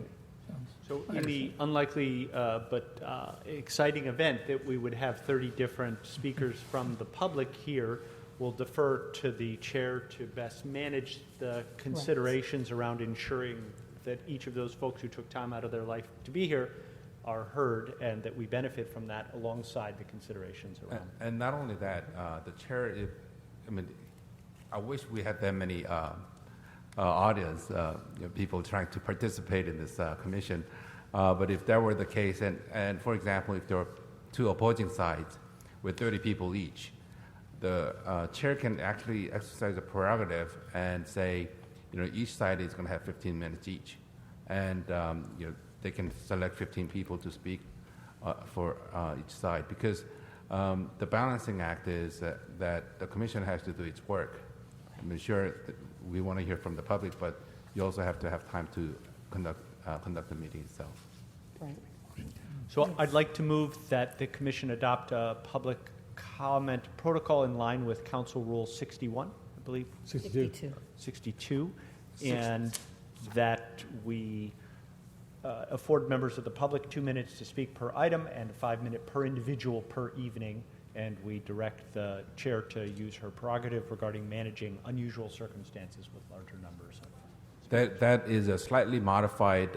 So in the unlikely but exciting event that we would have 30 different speakers from the public here, we'll defer to the chair to best manage the considerations around ensuring that each of those folks who took time out of their life to be here are heard and that we benefit from that alongside the considerations around.
And not only that, the chair, I wish we had that many audience, people trying to participate in this commission. But if that were the case, and for example, if there are two opposing sides with 30 people each, the chair can actually exercise a prerogative and say, each side is going to have 15 minutes each. And they can select 15 people to speak for each side, because the balancing act is that the commission has to do its work. I'm sure that we want to hear from the public, but you also have to have time to conduct the meeting itself.
Right.
So I'd like to move that the commission adopt a public comment protocol in line with Council Rule 61, I believe. 62. And that we afford members of the public 2 minutes to speak per item and 5 minutes per individual per evening, and we direct the chair to use her prerogative regarding managing unusual circumstances with larger numbers.
That is a slightly modified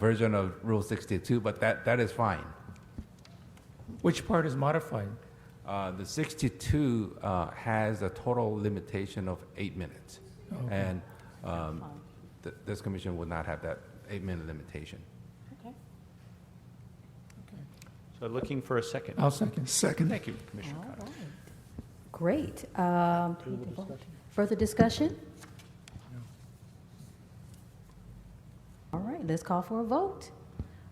version of Rule 62, but that is fine.
Which part is modified?
The 62 has a total limitation of 8 minutes, and this commission would not have that 8-minute limitation.
Okay.
So looking for a second.
I'll second.
Second.
Thank you, Commissioner
All
Cox.
right. Great. Further discussion? All right, let's call for a vote.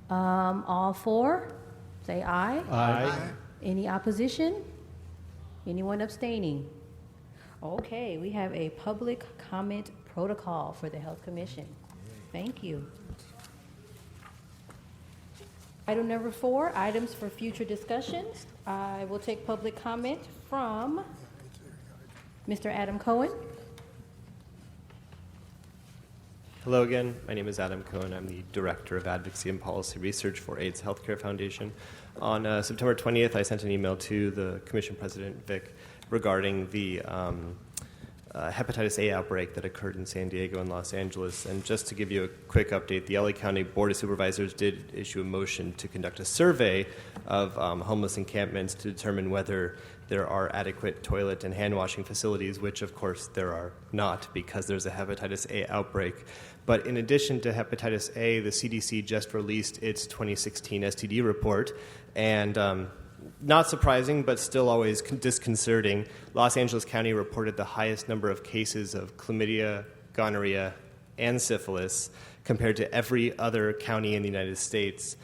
All for, say aye.
Aye.
Any opposition? Anyone abstaining? Okay, we have a public comment protocol for the Health Commission. Thank you. Item number 4, items for future discussion. I will take public comment from Mr. Adam Cohen.
Hello again. My name is Adam Cohen. I'm the Director of Advocacy and Policy Research for AIDS Healthcare Foundation. On September 20th, I sent an email to the Commission President, Vic, regarding the hepatitis A outbreak that occurred in San Diego and Los Angeles. And just to give you a quick update, the LA County Board of Supervisors did issue a motion to conduct a survey of homeless encampments to determine whether there are adequate toilet and hand washing facilities, which of course there are not because there's a hepatitis A outbreak. But in addition to hepatitis A, the CDC just released its 2016 STD report, and not surprising, but still always disconcerting, Los Angeles County reported the highest number of cases of chlamydia, gonorrhea, and syphilis compared to every other county in the United States.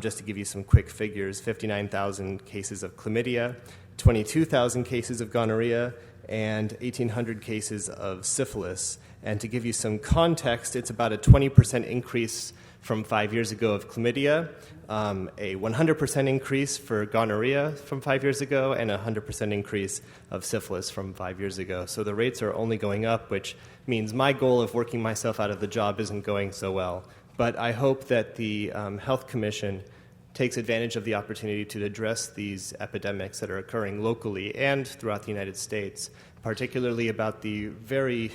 Just to give you some quick figures, 59,000 cases of chlamydia, 22,000 cases of gonorrhea, and 1,800 cases of syphilis. And to give you some context, it's about a 20% increase from 5 years ago of chlamydia, a 100% increase for gonorrhea from 5 years ago, and a 100% increase of syphilis from 5 years ago. So the rates are only going up, which means my goal of working myself out of the job isn't going so well. But I hope that the Health Commission takes advantage of the opportunity to address these epidemics that are occurring locally and throughout the United States, particularly about the very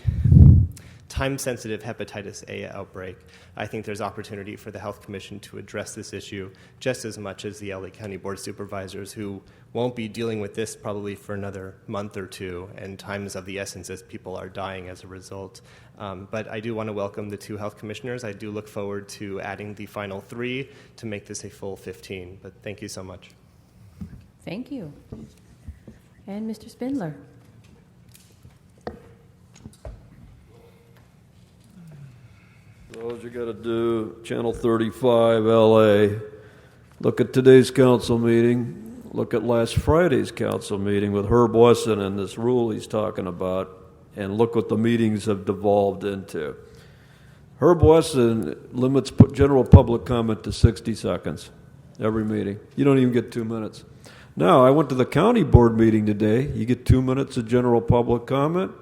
time-sensitive hepatitis A outbreak. I think there's opportunity for the Health Commission to address this issue just as much as the LA County Board of Supervisors, who won't be dealing with this probably for another month or two, and time is of the essence as people are dying as a result. But I do want to welcome the 2 health commissioners. I do look forward to adding the final 3 to make this a full 15. But thank you so much.
Thank you. And Mr. Spindler.
All you got to do, Channel 35, LA, look at today's council meeting, look at last Friday's council meeting with Herb Wesson and this rule he's talking about, and look what the meetings have devolved into. Herb Wesson limits general public comment to 60 seconds every meeting. You don't even get 2 minutes. Now, I went to the county board meeting today. You get 2 minutes of general public comment.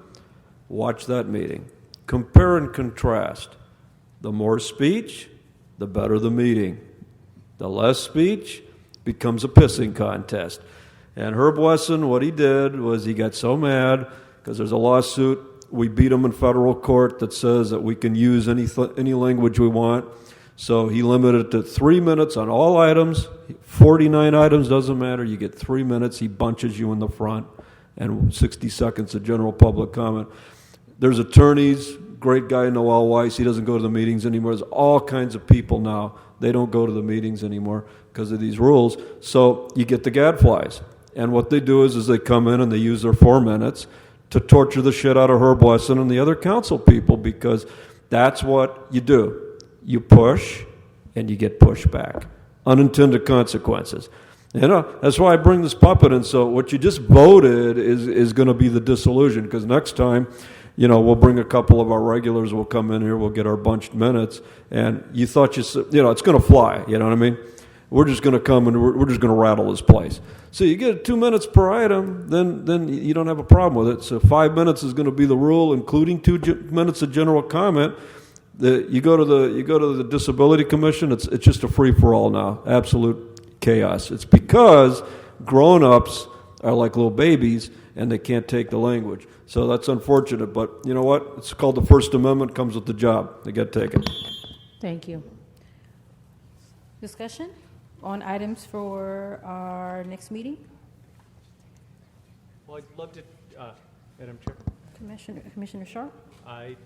Watch that meeting. Compare and contrast. The more speech, the better the meeting. The less speech becomes a pissing contest. And Herb Wesson, what he did was he got so mad because there's a lawsuit. We beat him in federal court that says that we can use any language we want. So he limited it to 3 minutes on all items. 49 items, doesn't matter. You get 3 minutes. He bunches you in the front, and 60 seconds of general public comment. There's attorneys, great guy Noel Weiss. He doesn't go to the meetings anymore. There's all kinds of people now. They don't go to the meetings anymore because of these rules. So you get the gadflies. And what they do is they come in and they use their 4 minutes to torture the shit out of Herb Wesson and the other council people, because that's what you do. You push, and you get pushed back. Unintended consequences. That's why I bring this puppet in. So what you just voted is going to be the disillusion, because next time, we'll bring a couple of our regulars, we'll come in here, we'll get our bunched minutes, and you thought it's going to fly, you know what I mean? We're just going to come and we're just going to rattle this place. So you get 2 minutes per item, then you don't have a problem with it. So 5 minutes is going to be the rule, including 2 minutes of general comment. You go to the Disability Commission, it's just a free for all now, absolute chaos. It's because grown-ups are like little babies and they can't take the language. So that's unfortunate, but you know what? It's called the First Amendment, comes with the job. They get taken.
Thank you. Discussion on items for our next meeting?
Well, I'd love to, Madam Chair.
Commissioner Sharp?
I'd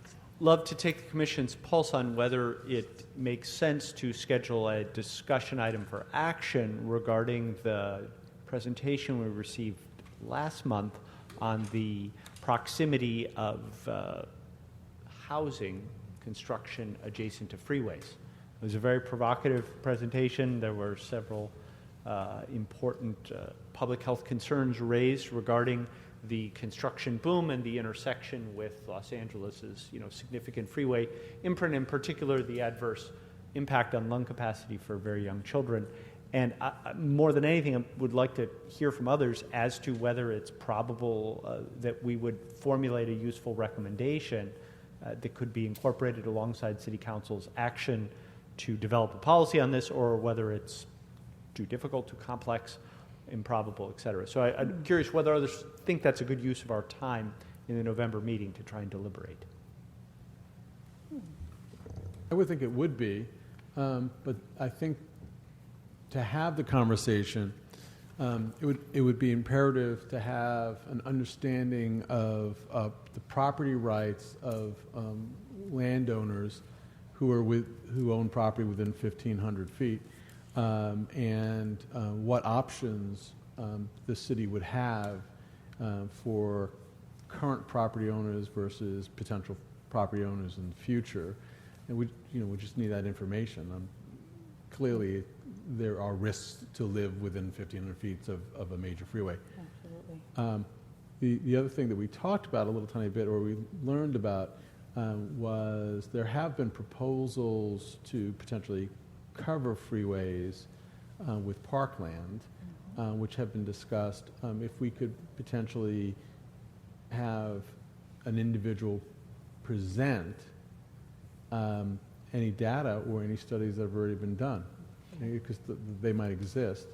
love to take the Commission's pulse on whether it makes sense to schedule a discussion item for action regarding the presentation we received last month on the proximity of housing construction adjacent to freeways. It was a very provocative presentation. There were several important public health concerns raised regarding the construction boom and the intersection with Los Angeles's, significant freeway imprint, in particular the adverse impact on lung capacity for very young children. And more than anything, I would like to hear from others as to whether it's probable that we would formulate a useful recommendation that could be incorporated alongside City Council's action to develop a policy on this, or whether it's too difficult, too complex, improbable, et cetera. So I'm curious whether others think that's a good use of our time in the November meeting to try and deliberate.
I would think it would be, but I think to have the conversation, it would be imperative to have an understanding of the property rights of landowners who own property within 1,500 feet, and what options the city would have for current property owners versus potential property owners in the future. And we just need that information. Clearly, there are risks to live within 1,500 feet of a major freeway. Absolutely. The other thing that we talked about a little tiny bit, or we learned about, was there have been proposals to potentially cover freeways with parkland, which have been discussed. If we could potentially have an individual present any data or any studies that have already been done, because they might exist.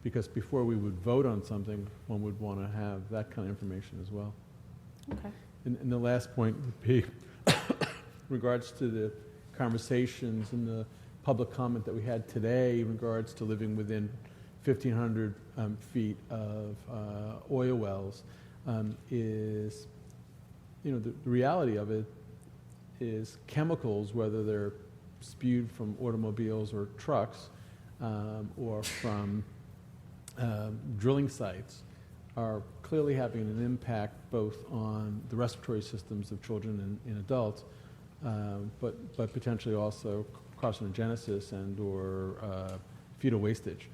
Because before we would vote on something, one would want to have that kind of information as well.
Okay.
And the last point would be regards to the conversations and the public comment that we had today in regards to living within 1,500 feet of oil wells, is, the reality of it is chemicals, whether they're spewed from automobiles or trucks or from drilling sites, are clearly having an impact both on the respiratory systems of children and adults, but potentially also carcinogenesis and or fetal wastage.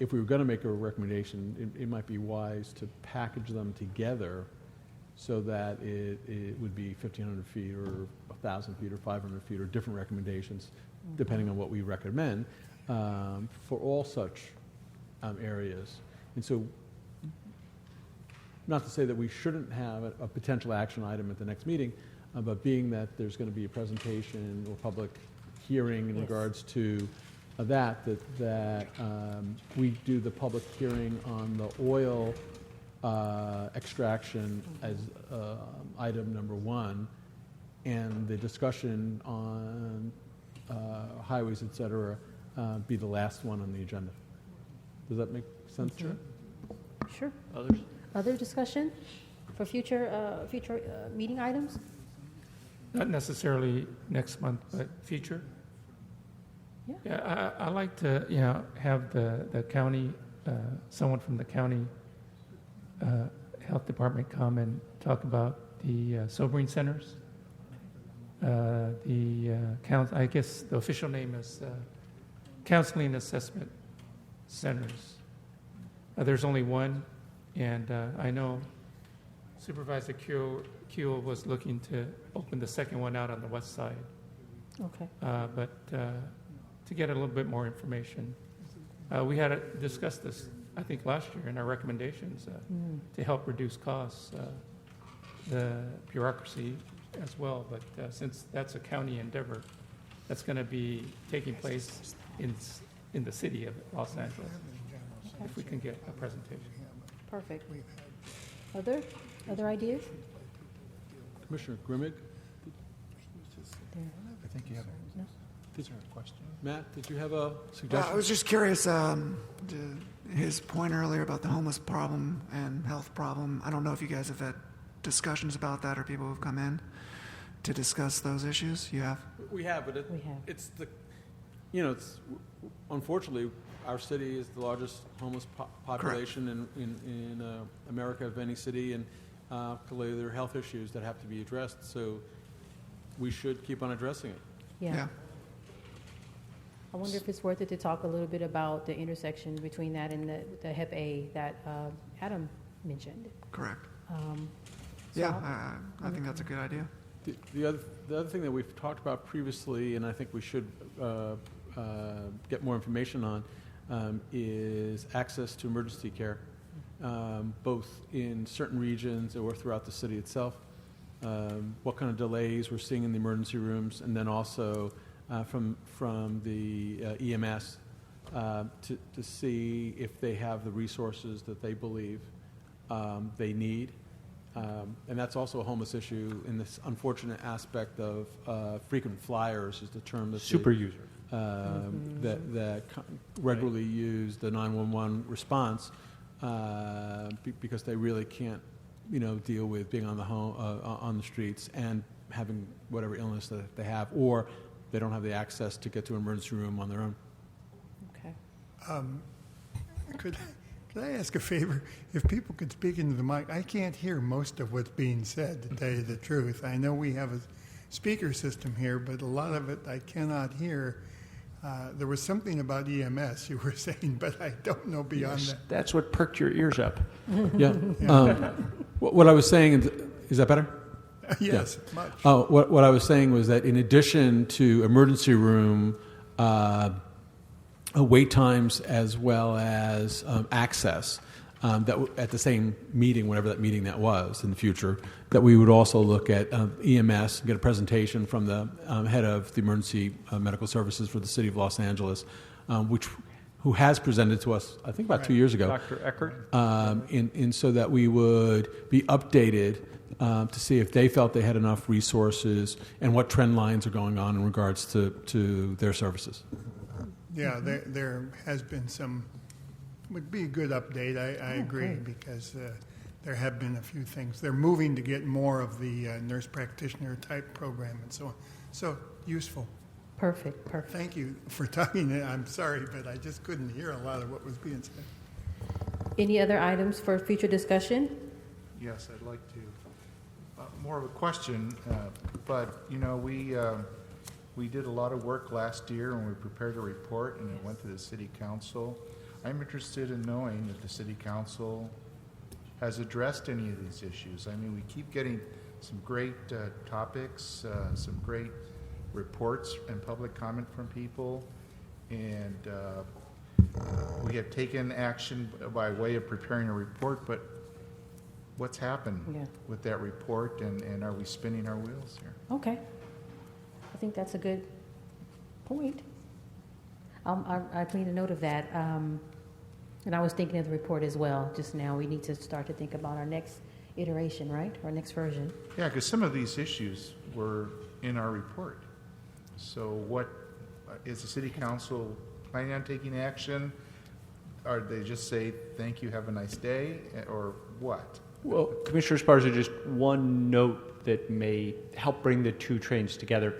If we were going to make a recommendation, it might be wise to package them together so that it would be 1,500 feet or 1,000 feet or 500 feet or different recommendations, depending on what we recommend, for all such areas. And so, not to say that we shouldn't have a potential action item at the next meeting, but being that there's going to be a presentation or public hearing in regards to that we do the public hearing on the oil extraction as item number 1, and the discussion on highways, et cetera, be the last one on the agenda. Does that make sense?
Sure.
Others?
Other discussion for future meeting items?
Not necessarily next month, but future. Yeah, I like to, have the county, someone from the county health department come and talk about the sobering centers. I guess the official name is counseling assessment centers. There's only one, and I know Supervisor Kuehl was looking to open the second one out on the west side.
Okay.
But to get a little bit more information, we had discussed this, I think, last year in our recommendations to help reduce costs, the bureaucracy as well. But since that's a county endeavor, that's going to be taking place in the city of Los Angeles. If we can get a presentation.
Perfect. Other ideas?
Commissioner Grimmig?
I think you have a question.
Matt, did you have a suggestion?
I was just curious, his point earlier about the homeless problem and health problem. I don't know if you guys have had discussions about that or people who've come in to discuss those issues. You have?
We have, but it's unfortunately, our city is the largest homeless population in America of any city, and clearly there are health issues that have to be addressed, so we should keep on addressing it.
Yeah. I wonder if it's worth it to talk a little bit about the intersection between that and the Hep A that Adam mentioned.
Correct. I think that's a good idea.
The other thing that we've talked about previously, and I think we should get more information on, is access to emergency care, both in certain regions or throughout the city itself. What kind of delays we're seeing in the emergency rooms, and then also from the EMS to see if they have the resources that they believe they need. And that's also a homeless issue in this unfortunate aspect of frequent flyers is the term that
super user
that regularly use the 911 response because they really can't deal with being on the streets and having whatever illness that they have, or they don't have the access to get to an emergency room on their own.
Okay.
Could I ask a favor? If people could speak into the mic, I can't hear most of what's being said, to tell you the truth. I know we have a speaker system here, but a lot of it I cannot hear. There was something about EMS you were saying, but I don't know beyond that.
That's what perked your ears up.
Yeah. What I was saying, is that better?
Yes, much.
What I was saying was that in addition to emergency room wait times as well as access, that at the same meeting, whatever that meeting that was in the future, that we would also look at EMS, get a presentation from the head of the emergency medical services for the city of Los Angeles, who has presented to us, I think about 2 years ago.
Dr. Eckert.
And so that we would be updated to see if they felt they had enough resources and what trend lines are going on in regards to their services.
Yeah, there has been some, would be a good update, I agree, because there have been a few things. They're moving to get more of the nurse practitioner type program and so on. So useful.
Perfect.
Thank you for talking. I'm sorry, but I just couldn't hear a lot of what was being said.
Any other items for future discussion?
Yes, I'd like to. More of a question, but we did a lot of work last year when we prepared a report and it went to the city council. I'm interested in knowing if the city council has addressed any of these issues. I mean, we keep getting some great topics, some great reports and public comment from people, and we have taken action by way of preparing a report, but what's happened with that report, and are we spinning our wheels here?
Okay. I think that's a good point. I made a note of that. And I was thinking of the report as well just now. We need to start to think about our next iteration, right? Our next version.
Yeah, because some of these issues were in our report. So is the city council planning on taking action? Or they just say, thank you, have a nice day, or what?
Well, Commissioner Esparza, just one note that may help bring the two trains together.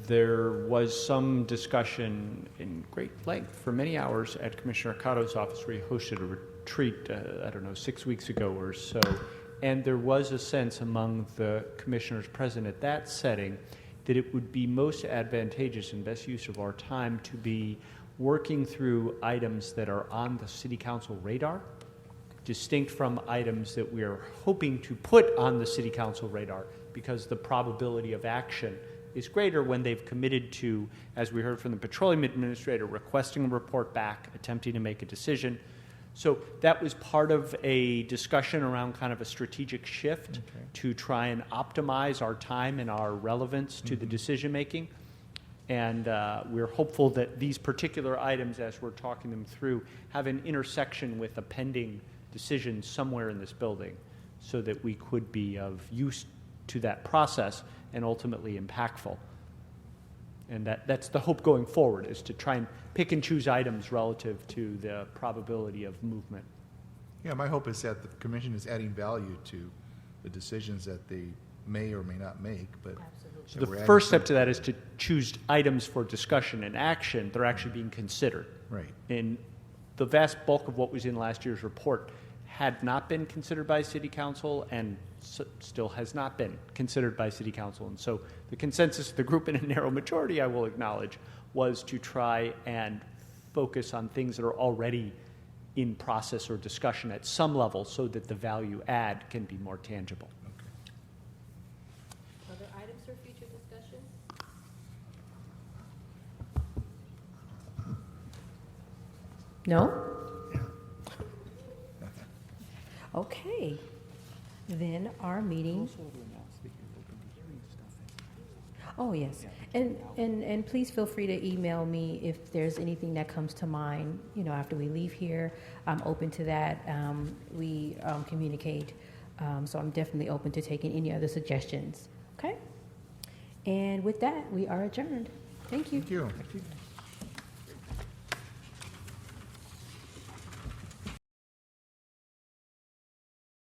There was some discussion in great length for many hours at Commissioner Cotto's office where he hosted a retreat, 6 weeks ago or so. And there was a sense among the commissioners present at that setting that it would be most advantageous and best use of our time to be working through items that are on the City Council radar, distinct from items that we are hoping to put on the City Council radar, because the probability of action is greater when they've committed to, as we heard from the Petroleum Administrator, requesting a report back, attempting to make a decision. So that was part of a discussion around kind of a strategic shift to try and optimize our time and our relevance to the decision making. And we're hopeful that these particular items, as we're talking them through, have an intersection with a pending decision somewhere in this building so that we could be of use to that process and ultimately impactful. And that's the hope going forward, is to try and pick and choose items relative to the probability of movement.
Yeah, my hope is that the commission is adding value to the decisions that they may or may not make, but
so the first step to that is to choose items for discussion and action that are actually being considered.
Right.
And the vast bulk of what was in last year's report had not been considered by City Council and still has not been considered by City Council. And so the consensus of the group, in a narrow majority, I will acknowledge, was to try and focus on things that are already in process or discussion at some level so that the value add can be more tangible.
Other items for future discussion? No? Okay. Then our meeting. Oh, yes. And please feel free to email me if there's anything that comes to mind, after we leave here. I'm open to that. We communicate. So I'm definitely open to taking any other suggestions. Okay? And with that, we are adjourned. Thank you.
Thank you.